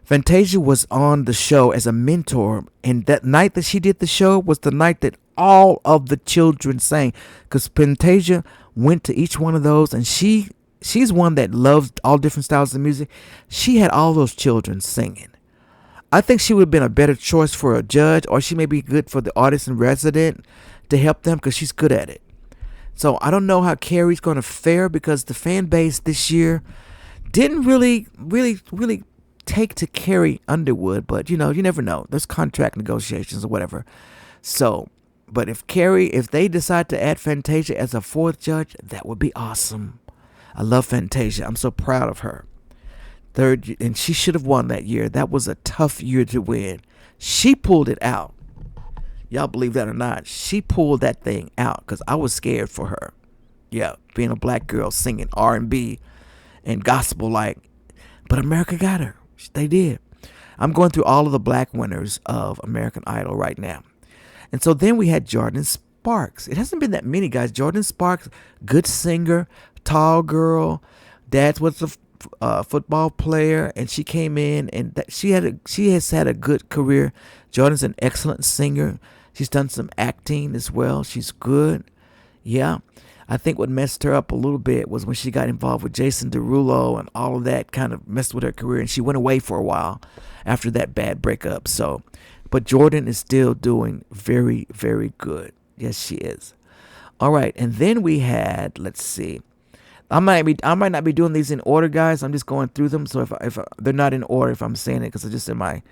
Fantasia was on the show as a mentor. And that night that she did the show was the night that all of the children sang. Because Fantasia went to each one of those. And she's one that loves all different styles of music. She had all those children singing. I think she would have been a better choice for a judge. Or she may be good for the artist in resident to help them, because she's good at it. So I don't know how Carrie's going to fare, because the fan base this year didn't really take to Carrie Underwood. But, you know, you never know. There's contract negotiations or whatever. So, but if they decide to add Fantasia as a fourth judge, that would be awesome. I love Fantasia. I'm so proud of her. Third, and she should have won that year. That was a tough year to win. She pulled it out. Y'all believe that or not, she pulled that thing out, because I was scared for her. Yeah, being a black girl singing R&B and gospel like. But America got her. They did. I'm going through all of the black winners of American Idol right now. And so then we had Jordan Sparks. It hasn't been that many guys. Jordan Sparks, good singer, tall girl. Dad was a football player, and she came in, and she has had a good career. Jordan's an excellent singer. She's done some acting as well. She's good. Yeah. I think what messed her up a little bit was when she got involved with Jason Derulo, and all of that kind of messed with her career, and she went away for a while after that bad breakup. So, but Jordan is still doing very, very good. Yes, she is. All right. And then we had, let's see. I might not be doing these in order, guys. I'm just going through them. So if they're not in order, if I'm saying it, because it's just in my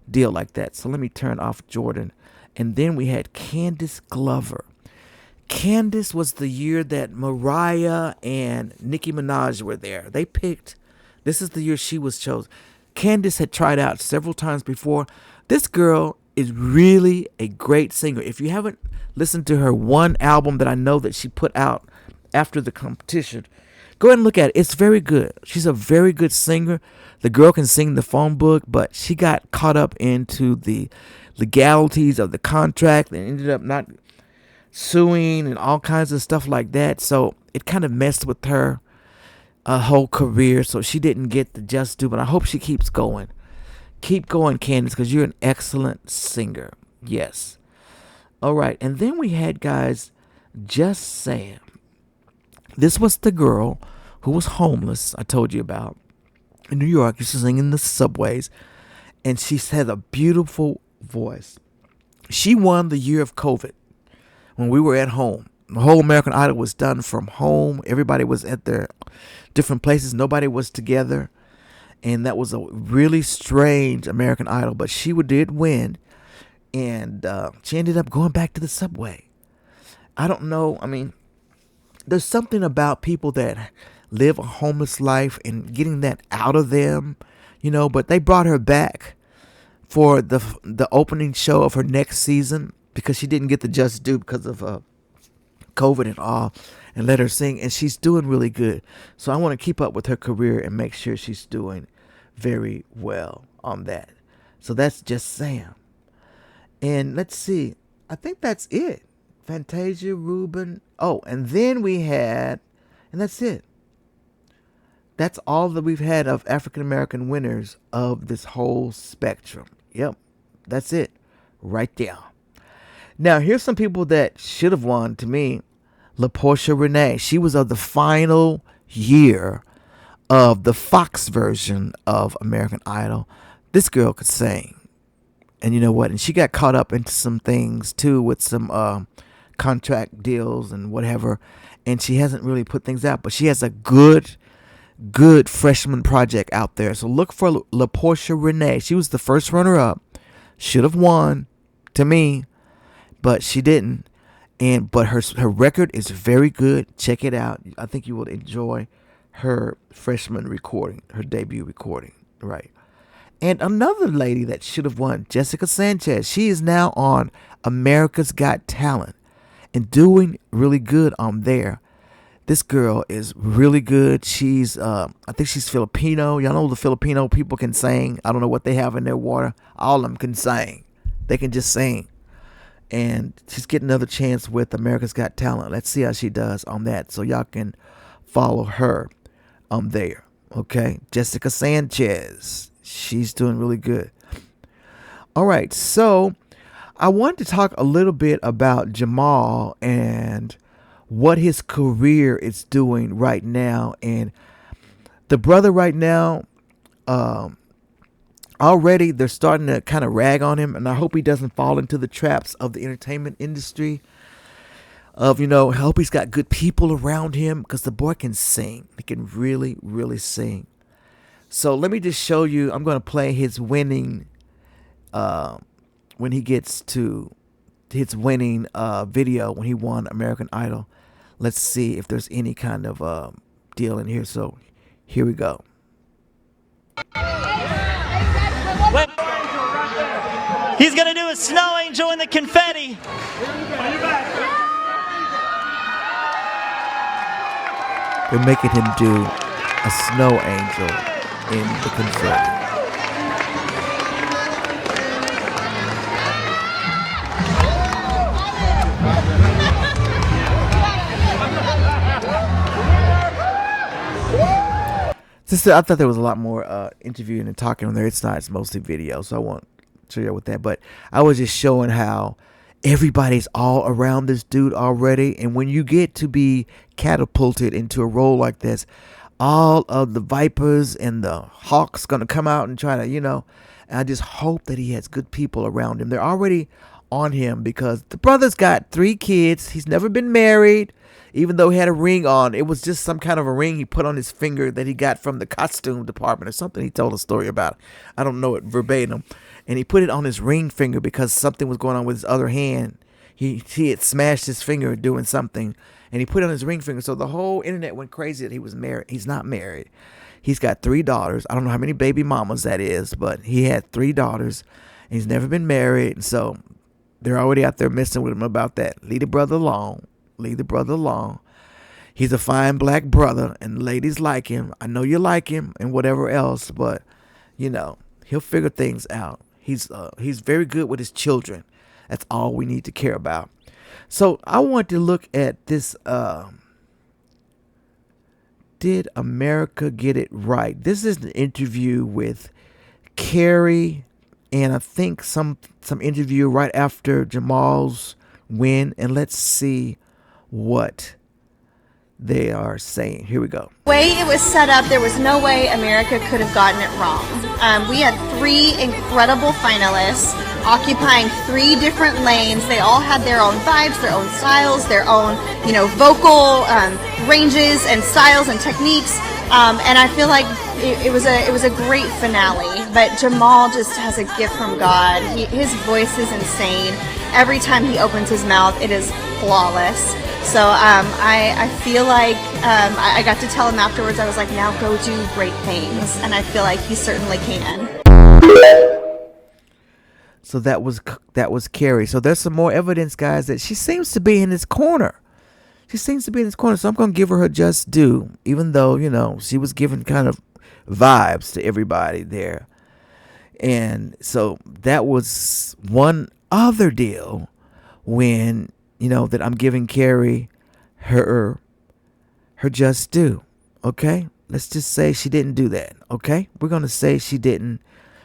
deal like that. So let me turn off Jordan. And then we had Candace Glover. Candace was the year that Mariah and Nicki Minaj were there. They picked, this is the year she was chosen. Candace had tried out several times before. This girl is really a great singer. If you haven't listened to her one album that I know that she put out after the competition, go ahead and look at it. It's very good. She's a very good singer. The girl can sing the phone book, but she got caught up into the legalities of the contract and ended up not suing and all kinds of stuff like that. So it kind of messed with her whole career. So she didn't get the just due, but I hope she keeps going. Keep going, Candace, because you're an excellent singer. Yes. All right. And then we had, guys, Just Saying. This was the girl who was homeless, I told you about, in New York. She was singing in the subways, and she had a beautiful voice. She won the year of COVID when we were at home. The whole American Idol was done from home. Everybody was at their different places. Nobody was together. And that was a really strange American Idol. But she did win. And she ended up going back to the subway. I don't know. I mean, there's something about people that live a homeless life and getting that out of them, you know. But they brought her back for the opening show of her next season because she didn't get the just due because of COVID and all, and let her sing. And she's doing really good. So I want to keep up with her career and make sure she's doing very well on that. So that's Just Sam. And let's see. I think that's it. Fantasia, Ruben. Oh, and then we had, and that's it. That's all that we've had of African-American winners of this whole spectrum. Yep, that's it right there. Now, here's some people that should have won to me. LaPortia Renee. She was of the final year of the Fox version of American Idol. This girl could sing. And you know what? And she got caught up into some things, too, with some contract deals and whatever. And she hasn't really put things out. But she has a good freshman project out there. So look for LaPortia Renee. She was the first runner-up. Should have won, to me, but she didn't. But her record is very good. Check it out. I think you will enjoy her freshman recording, her debut recording, right? And another lady that should have won, Jessica Sanchez. She is now on America's Got Talent and doing really good on there. This girl is really good. She's, I think she's Filipino. Y'all know the Filipino people can sing. I don't know what they have in their water. All of them can sing. They can just sing. And she's getting another chance with America's Got Talent. Let's see how she does on that. So y'all can follow her on there. Okay. Jessica Sanchez. She's doing really good. All right. So I wanted to talk a little bit about Jamal and what his career is doing right now. And the brother right now, already they're starting to kind of rag on him, and I hope he doesn't fall into the traps of the entertainment industry of, I hope he's got good people around him, because the boy can sing. He can really, really sing. So let me just show you. I'm going to play his winning, when he gets to his winning video when he won American Idol. Let's see if there's any kind of deal in here. So here we go. He's going to do a snow angel in the confetti. They're making him do a snow angel in the confetti. I thought there was a lot more interviewing and talking on there. It's not. It's mostly video, so I won't show you with that. But I was just showing how everybody's all around this dude already. And when you get to be catapulted into a role like this, all of the Vipers and the Hawks going to come out and try to, and I just hope that he has good people around him. They're already on him because the brother's got 3 kids. He's never been married. Even though he had a ring on, it was just some kind of a ring he put on his finger that he got from the costume department or something. He told a story about it. I don't know it verbatim. And he put it on his ring finger because something was going on with his other hand. he had smashed his finger doing something, and he put it on his ring finger. So the whole internet went crazy that he was married. He's not married. He's got 3 daughters. I don't know how many baby mamas that is, but he had 3 daughters. And he's never been married, and so they're already out there messing with him about that. Leave the brother alone. Leave the brother alone. He's a fine black brother, and ladies like him. I know you like him and whatever else, but he'll figure things out. He's very good with his children. That's all we need to care about. So I want to look at this. Did America get it right? This is an interview with Carrie, and I think some interview right after Jamal's win, and let's see what they are saying. Here we go. The way it was set up, there was no way America could have gotten it wrong. We had 3 incredible finalists occupying 3 different lanes. They all had their own vibes, their own styles, their own, vocal ranges and styles and techniques. And I feel like it was a great finale. But Jamal just has a gift from God. His voice is insane. Every time he opens his mouth, it is flawless. So I feel like I got to tell him afterwards, I was like, now go do great things. And I feel like he certainly can. So that was Carrie. So there's some more evidence, guys, that she seems to be in his corner. So I'm going to give her just due, even though, she was giving kind of vibes to everybody there. And so that was one other deal when, that I'm giving Carrie her just due. Okay? Let's just say she didn't do that. Okay? We're going to say she didn't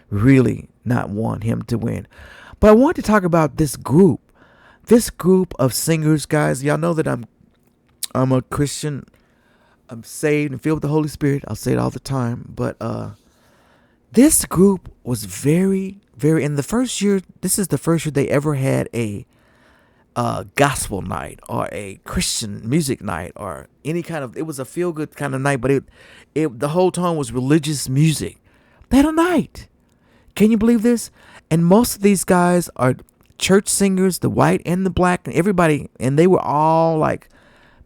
really not want him to win. But I want to talk about this group of singers, guys. Y'all know that I'm a Christian. I'm saved and filled with the Holy Spirit. I'll say it all the time. But this group was very, very, in the first year, this is the first year they ever had a gospel night or a Christian music night or any kind of, it was a feel-good kind of night, but the whole time was religious music. They had a night. Can you believe this? And most of these guys are church singers, the white and the black and everybody, and they were all like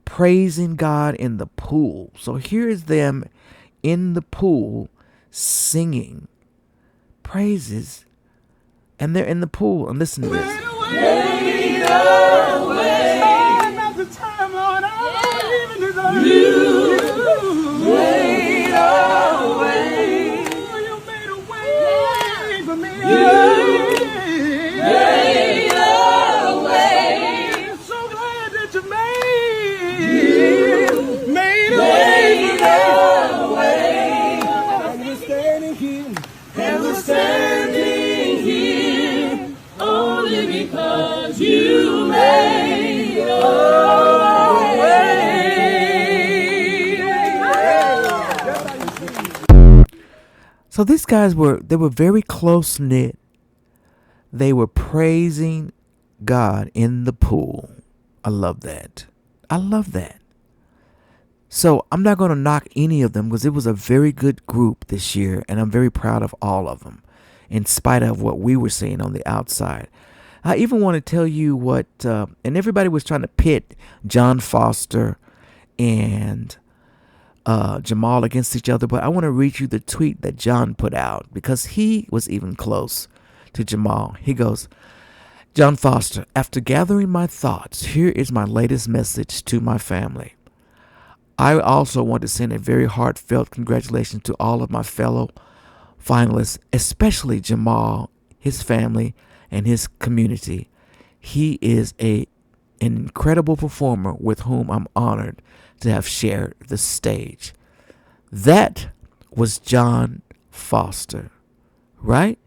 praising God in the pool. So here is them in the pool singing praises, and they're in the pool. And listen to this. So these guys were very close knit. They were praising God in the pool. I love that. So I'm not going to knock any of them because it was a very good group this year, and I'm very proud of all of them, in spite of what we were seeing on the outside. I even want to tell you what, and everybody was trying to pit John Foster and Jamal against each other, but I want to read you the tweet that John put out because he was even close to Jamal. He goes, John Foster, after gathering my thoughts, here is my latest message to my family. I also want to send a very heartfelt congratulations to all of my fellow finalists, especially Jamal, his family, and his community. He is an incredible performer with whom I'm honored to have shared the stage. That was John Foster, right?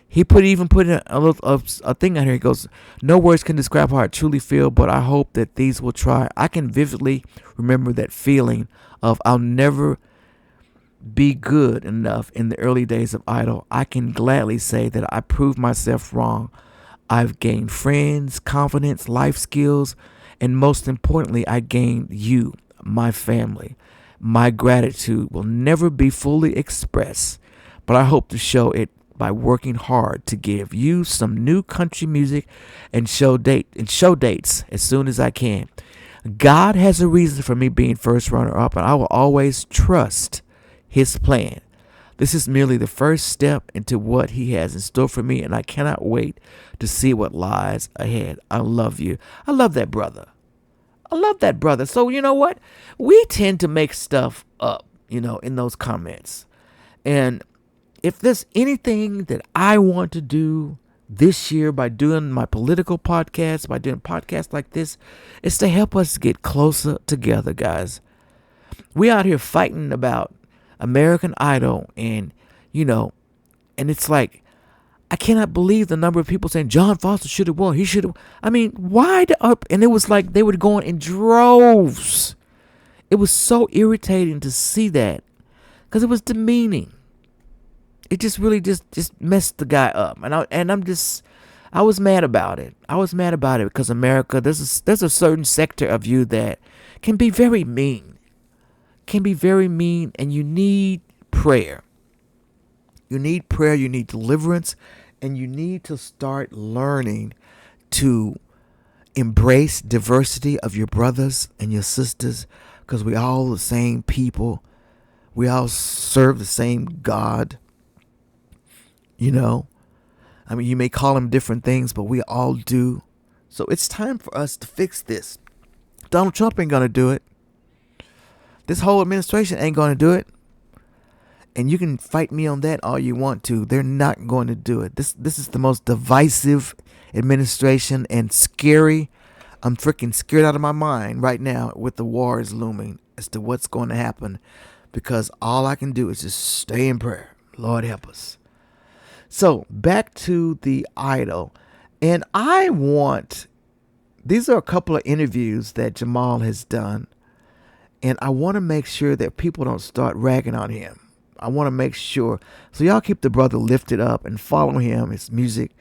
He even put in a thing out here. He goes, no words can describe how I truly feel, but I hope that these will try. I can vividly remember that feeling of I'll never be good enough in the early days of Idol. I can gladly say that I proved myself wrong. I've gained friends, confidence, life skills, and most importantly, I gained you, my family. My gratitude will never be fully expressed, but I hope to show it by working hard to give you some new country music and show dates as soon as I can. God has a reason for me being first runner-up, and I will always trust his plan. This is merely the first step into what he has in store for me, and I cannot wait to see what lies ahead. I love you. I love that brother. So you know what? We tend to make stuff up, in those comments. And if there's anything that I want to do this year by doing my political podcast, by doing podcasts like this, it's to help us get closer together, guys. We out here fighting about American Idol, and it's like, I cannot believe the number of people saying John Foster should have won. He should have. I mean, why and it was like they were going in droves. It was so irritating to see that, because it was demeaning. It just really just messed the guy up, and I was mad about it. I was mad about it because America, there's a certain sector of you that can be very mean, and you need prayer. You need prayer, you need deliverance, and you need to start learning to embrace diversity of your brothers and your sisters, because we all the same people. We all serve the same God. I mean, you may call them different things, but we all do. So it's time for us to fix this. Donald Trump ain't going to do it. This whole administration ain't going to do it. And you can fight me on that all you want to. They're not going to do it. This is the most divisive administration, and scary. I'm freaking scared out of my mind right now with the wars looming as to what's going to happen, because all I can do is just stay in prayer. Lord help us. So back to the Idol. And these are a couple of interviews that Jamal has done. And I want to make sure that people don't start ragging on him. I want to make sure. So y'all keep the brother lifted up and follow him, his music.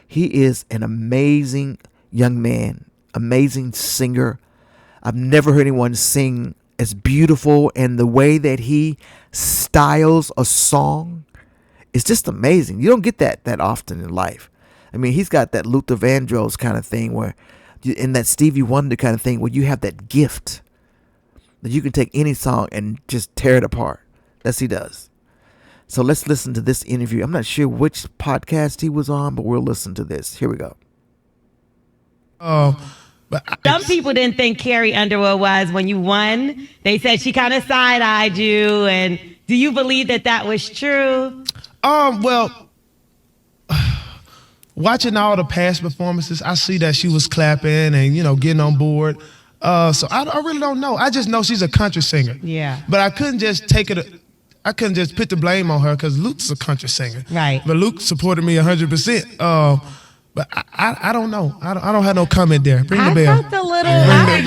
He is an amazing young man, amazing singer. I've never heard anyone sing as beautiful, and the way that he styles a song is just amazing. You don't get that often in life. I mean, he's got that Luther Vandross kind of thing, in that Stevie Wonder kind of thing, where you have that gift that you can take any song and just tear it apart. That's he does. So let's listen to this interview. I'm not sure which podcast he was on, but we'll listen to this. Here we go. Some people didn't think Carrie Underwood was when you won. They said she kind of side-eyed you. And do you believe that was true? Well, watching all the past performances, I see that she was clapping and, getting on board. So I really don't know. I just know she's a country singer. Yeah. But I couldn't just I couldn't just put the blame on her, because Luke's a country singer. Right. But Luke supported me 100%. But I don't know. I don't have no comment there. Bring the bell. I felt a little. Yeah. I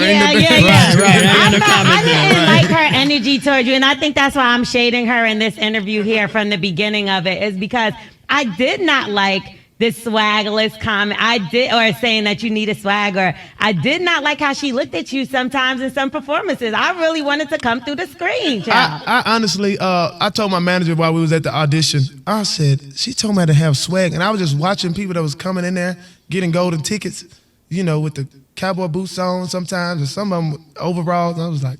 didn't like her energy towards you, and I think that's why I'm shading her in this interview here from the beginning of it, is because I did not like this swaggerless comment. Or saying that you need a swagger. I did not like how she looked at you sometimes in some performances. I really wanted to come through the screen, child. I honestly, I told my manager while we was at the audition, I said, she told me to have swag. And I was just watching people that was coming in there, getting golden tickets, with the cowboy boots on sometimes, and some of them with overalls. I was like,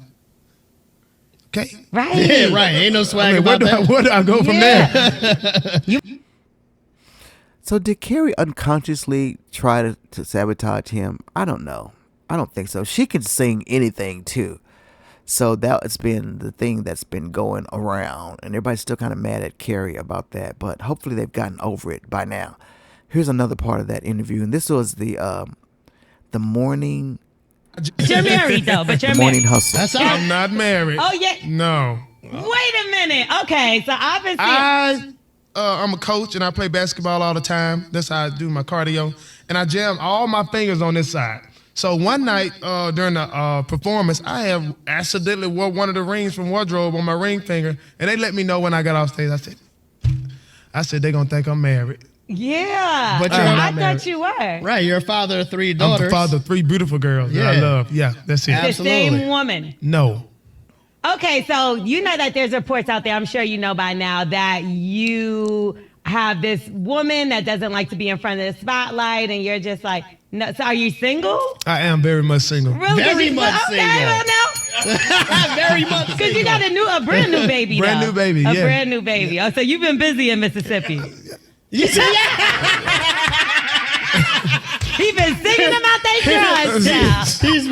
okay. Right. Yeah, right. Ain't no swag about that. Where do I go from there? So did Carrie unconsciously try to sabotage him? I don't know. I don't think so. She can sing anything too. So that's been the thing that's been going around, and everybody's still kind of mad at Carrie about that, but hopefully they've gotten over it by now. Here's another part of that interview, and this was the morning. You're married though, but you're morning married. hustle. I'm not married. Oh yeah. No. Wait a minute. Okay, so obviously. I'm a coach, and I play basketball all the time. That's how I do my cardio. And I jam all my fingers on this side. So one night during the performance, I have accidentally wore one of the rings from wardrobe on my ring finger, and they let me know when I got off stage. I said they're going to think I'm married. Yeah. But you're I not married. thought you were. Right, you're a father of 3 daughters. I'm the father of 3 beautiful girls that I love. Yeah, that's it. The Absolutely. same woman. No. Okay, so you know that there's reports out there, I'm sure you know by now, that you have this woman that doesn't like to be in front of the spotlight, and you're just like, no. So are you single? I am very much single. Really? Very much single. Very much single. Because you got a brand new baby. Brand new baby, A yeah. brand new baby. Oh, so you've been busy in Mississippi. Yeah. He's been singing about they drugs now. He's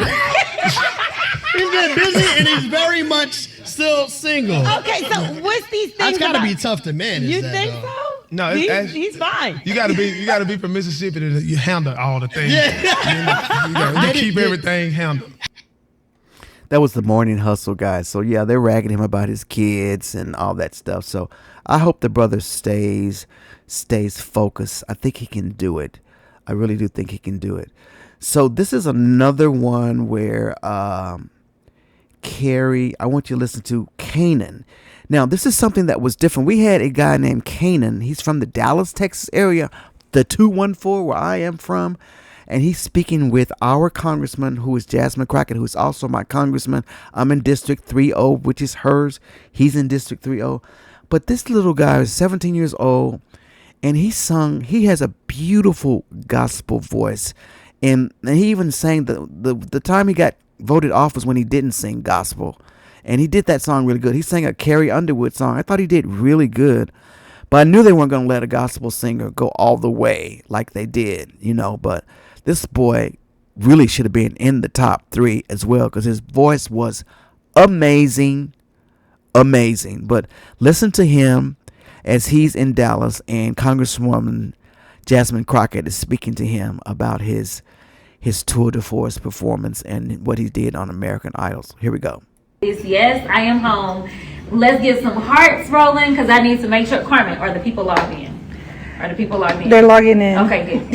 been busy and he's very much still single. Okay, so what's these things? That's gotta be tough to manage. You that, think though. so? No, he's fine. You gotta be from Mississippi to you handle all the things. You keep everything handled. That was the morning hustle, guys. So yeah, they're ragging him about his kids and all that stuff. So I hope the brother stays focused. I think he can do it. I really do think he can do it. So this is another one where Carrie, I want you to listen to Kanan. Now, this is something that was different. We had a guy named Kanan. He's from the Dallas, Texas area, the 214 where I am from. And he's speaking with our congressman, who is Jasmine Crockett, who is also my congressman. I'm in District 30, which is hers. He's in District 30. But this little guy is 17 years old, and he has a beautiful gospel voice. And he even sang the time he got voted off was when he didn't sing gospel. And he did that song really good. He sang a Carrie Underwood song. I thought he did really good. But I knew they weren't going to let a gospel singer go all the way like they did, But this boy really should have been in the top 3 as well, because his voice was amazing. But listen to him as he's in Dallas, and Congresswoman Jasmine Crockett is speaking to him about his tour de force performance and what he did on American Idol. Here we go. Yes, I am home. Let's get some hearts rolling, because I need to make sure. Carmen, are the people logged in? They're logging in. Okay, good.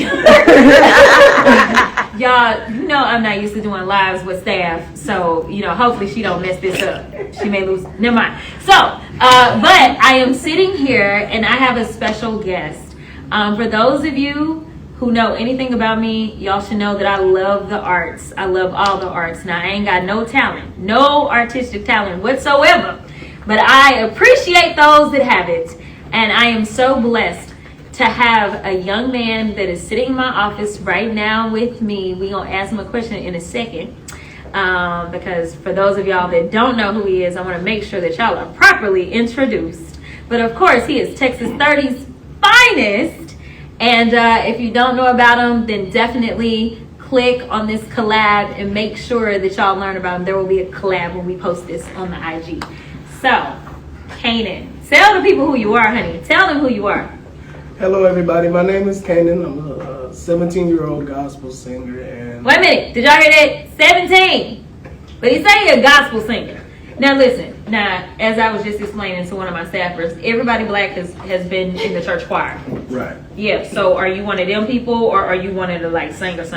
Y'all, I'm not used to doing lives with staff, so, hopefully she don't mess this up. She may lose. Never mind. So, but I am sitting here, and I have a special guest. For those of you who know anything about me, y'all should know that I love the arts. I love all the arts. Now, I ain't got no talent, no artistic talent whatsoever, but I appreciate those that have it. And I am so blessed to have a young man that is sitting in my office right now with me. We're going to ask him a question in a second, because for those of y'all that don't know who he is, I want to make sure that y'all are properly introduced. But of course, he is Texas 30's finest. And if you don't know about him, then definitely click on this collab and make sure that y'all learn about him. There will be a collab when we post this on the IG. So, Kanan, tell the people who you are, honey. Tell them who you are. Hello, everybody. My name is Kanan. I'm a 17-year-old gospel singer. And wait a minute. Did y'all hear that? 17. But he's saying a gospel singer. Now, listen. Now, as I was just explaining to one of my staffers, everybody black has been in the church choir. Right. Yeah. So, are you one of them people, or are you one of the singers?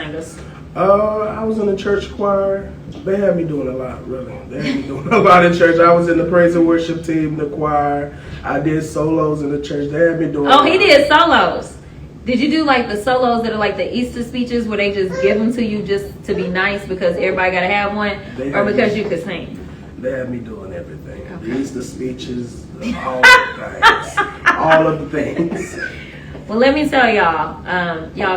I was in the church choir. They had me doing a lot, really. They had me doing a lot in church. I was in the praise and worship team, the choir. I did solos in the church. They had me doing Oh, he did solos. Did you do the solos that are like the Easter speeches where they just give them to you just to be nice because everybody got to have one, or because you could sing? They had me doing everything. Okay. The Easter speeches, all the things. All of the things. Well, let me tell y'all,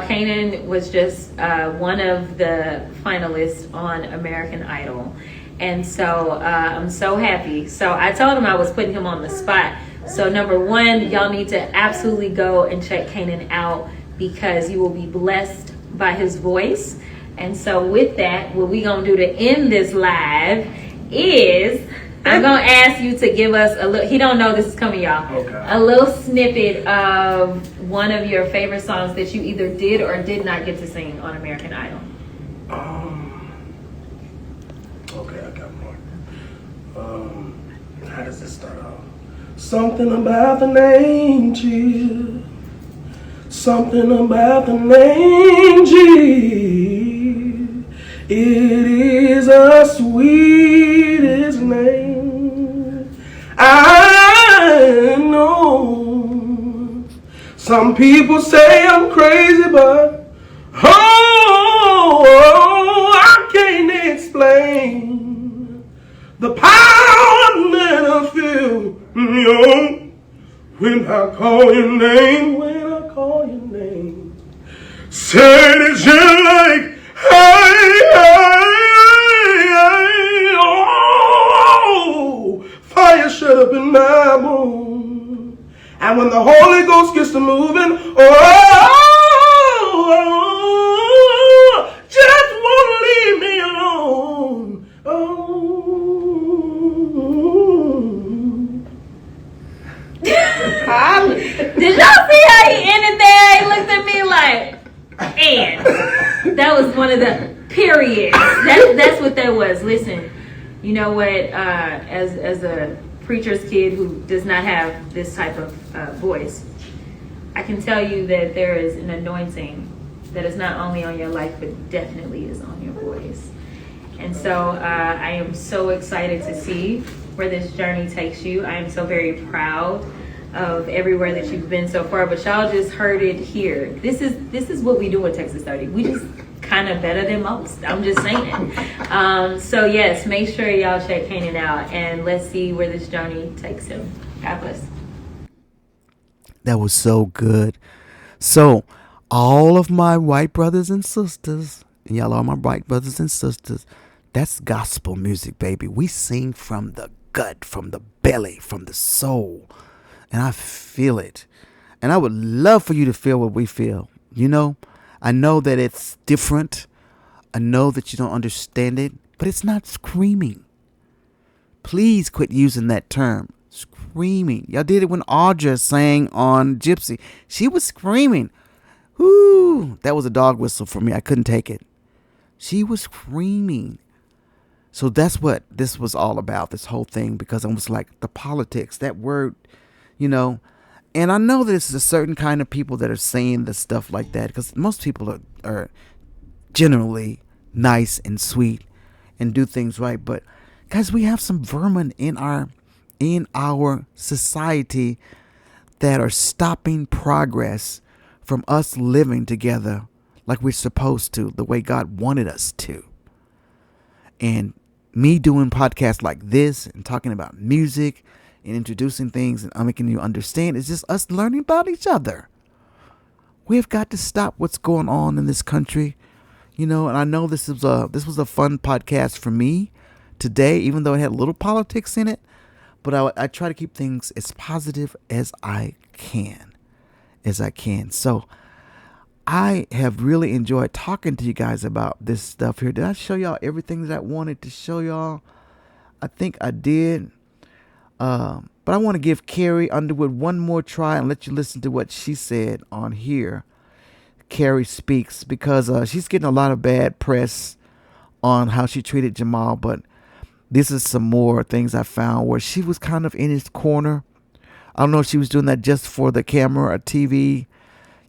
Kanan was just one of the finalists on American Idol. And so I'm so happy. So I told him I was putting him on the spot. So number one, y'all need to absolutely go and check Kanan out, because you will be blessed by his voice. And so with that, what we going to do to end this live is I'm going to ask you to give us a little, he don't know this is coming, y'all. Okay. A little snippet of one of your favorite songs that you either did or did not get to sing on American Idol. Okay, I got more. How does this start off? Something about the name Jesus. Something about the name Jesus. It is the sweetest name I know. Some people say I'm crazy, but I can't explain the power that I feel When I call your name, when I call your name, say it just like, hey, oh, fire shut up in my bones. And when the Holy Ghost gets to moving, just won't leave me alone. Did y'all see how he ended there? He looked at me like, and that was one of the periods. That's what that was. Listen, you know what? As a preacher's kid who does not have this type of voice, I can tell you that there is an anointing that is not only on your life, but definitely is on your voice. And so I am so excited to see where this journey takes you. I am so very proud of everywhere that you've been so far, but y'all just heard it here. This is what we do in Texas 30. We just kind of better than most. I'm just saying. So yes, make sure y'all check Kanan out, and let's see where this journey takes him. God bless. That was so good. So all of my white brothers and sisters, and y'all are my white brothers and sisters, that's gospel music, baby. We sing from the gut, from the belly, from the soul. And I feel it. And I would love for you to feel what we feel. You know, I know that it's different. I know that you don't understand it, but it's not screaming. Please quit using that term, screaming. Y'all did it when Audra sang on Gypsy. She was screaming. Whoo, that was a dog whistle for me. I couldn't take it. She was screaming. So that's what this was all about, this whole thing, because I was like, the politics, that word, you know. And I know there's a certain kind of people that are saying the stuff like that, because most people are generally nice and sweet and do things right. But guys, we have some vermin in our society that are stopping progress from us living together like we're supposed to, the way God wanted us to. And me doing podcasts like this and talking about music and introducing things and making you understand, it's just us learning about each other. We have got to stop what's going on in this country, you know. And I know this was a fun podcast for me today, even though it had a little politics in it. But I try to keep things as positive as I can. So I have really enjoyed talking to you guys about this stuff here. Did I show y'all everything that I wanted to show y'all? I think I did. But I want to give Carrie Underwood one more try and let you listen to what she said on here. Carrie Speaks, because she's getting a lot of bad press on how she treated Jamal. But this is some more things I found where she was kind of in his corner. I don't know if she was doing that just for the camera or TV,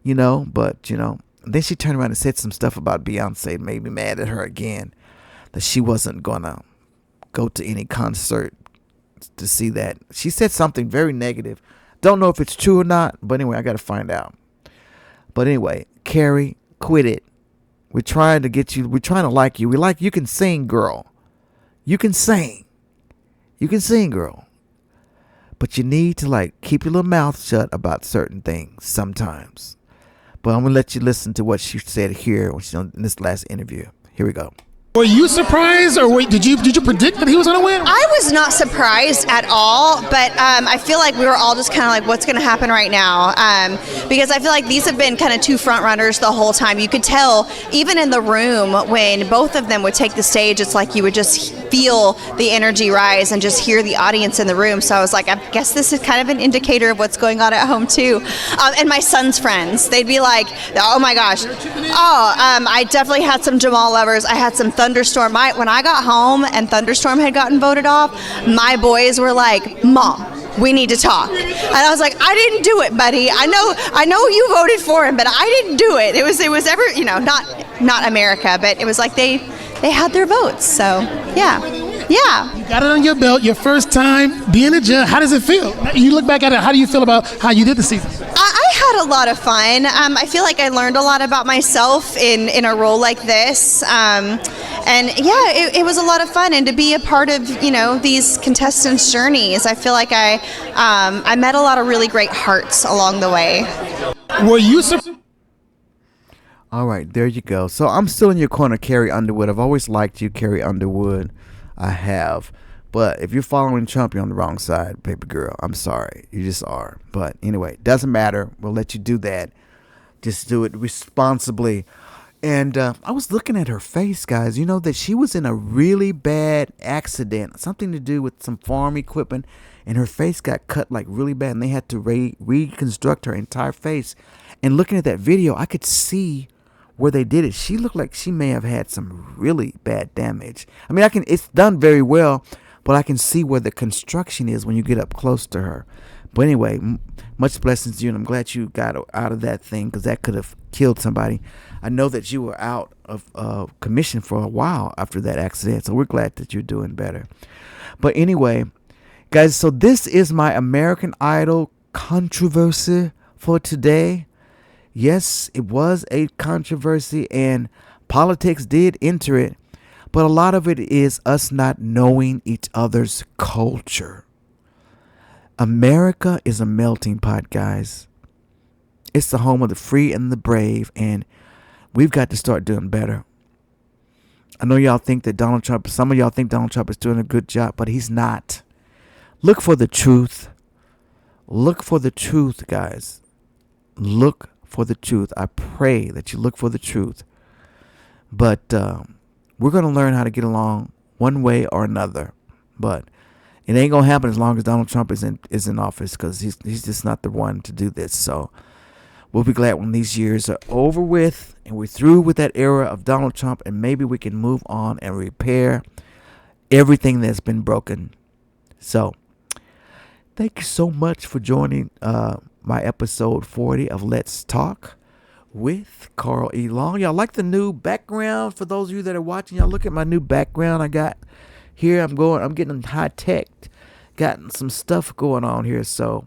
you know, but, you know, then she turned around and said some stuff about Beyonce, made me mad at her again, that she wasn't going to go to any concert to see that. She said something very negative. Don't know if it's true or not, but anyway, I got to find out. But anyway, Carrie, quit it. We're trying to get you. We're trying to like you. You can sing, girl. You can sing. You can sing, girl. But you need to keep your little mouth shut about certain things sometimes. But I'm going to let you listen to what she said here in this last interview. Here we go. Were you surprised, or did you predict that he was going to win? I was not surprised at all, but I feel like we were all just kind of like, what's going to happen right now? Because I feel like these have been kind of two front runners the whole time. You could tell, even in the room, when both of them would take the stage, it's like you would just feel the energy rise and just hear the audience in the room. So I was like, I guess this is kind of an indicator of what's going on at home too. And my son's friends, they'd be like, oh my gosh. I definitely had some Jamal lovers. I had some Thunderstorm. When I got home and Thunderstorm had gotten voted off, my boys were like, Mom, we need to talk. And I was like, I didn't do it, buddy. I know you voted for him, but I didn't do it. It was not America, but it was like they had their votes. So yeah. You got it on your belt, your first time being a judge. How does it feel? You look back at it, how do you feel about how you did the season? I had a lot of fun. I feel like I learned a lot about myself in a role like this. And yeah, it was a lot of fun, and to be a part of, these contestants' journeys, I feel like I met a lot of really great hearts along the way. Were you All right, there you go. So I'm still in your corner, Carrie Underwood. I've always liked you, Carrie Underwood. I have. But if you're following Trump, you're on the wrong side, baby girl. I'm sorry. You just are. But anyway, doesn't matter. We'll let you do that. Just do it responsibly. And I was looking at her face, guys. You know that she was in a really bad accident, something to do with some farm equipment, and her face got cut like really bad, and they had to reconstruct her entire face. And looking at that video, I could see where they did it. She looked like she may have had some really bad damage. I mean, it's done very well, but I can see where the construction is when you get up close to her. But anyway, much blessings to you, and I'm glad you got out of that thing, because that could have killed somebody. I know that you were out of commission for a while after that accident, so we're glad that you're doing better. But anyway, guys, so this is my American Idol controversy for today. Yes, it was a controversy, and politics did enter it, but a lot of it is us not knowing each other's culture. America is a melting pot, guys. It's the home of the free and the brave, and we've got to start doing better. I know y'all think that some of y'all think Donald Trump is doing a good job, but he's not. Look for the truth. Look for the truth, guys. Look for the truth. I pray that you look for the truth. But we're going to learn how to get along one way or another. But it ain't going to happen as long as Donald Trump is in office, because he's just not the one to do this. So we'll be glad when these years are over with and we're through with that era of Donald Trump, and maybe we can move on and repair everything that's been broken. So thank you so much for joining my episode 40 of Let's Talk with Carl E. Long. Y'all like the new background? For those of you that are watching, y'all look at my new background I got here. I'm getting high tech. Got some stuff going on here. So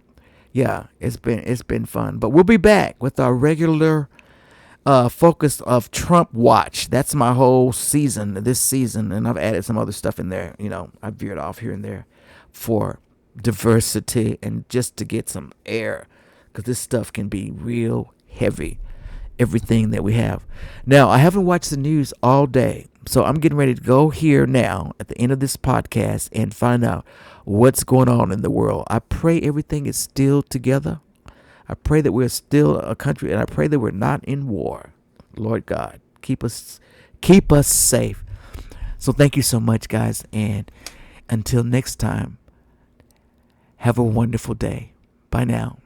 yeah, it's been fun. But we'll be back with our regular focus of Trump Watch. That's my whole season, this season, and I've added some other stuff in there. I veered off here and there for diversity and just to get some air, because this stuff can be real heavy, everything that we have. Now, I haven't watched the news all day, so I'm getting ready to go here now at the end of this podcast and find out what's going on in the world. I pray everything is still together. I pray that we're still a country, and I pray that we're not in war. Lord God, keep us safe. So thank you so much, guys, and until next time, have a wonderful day. Bye now.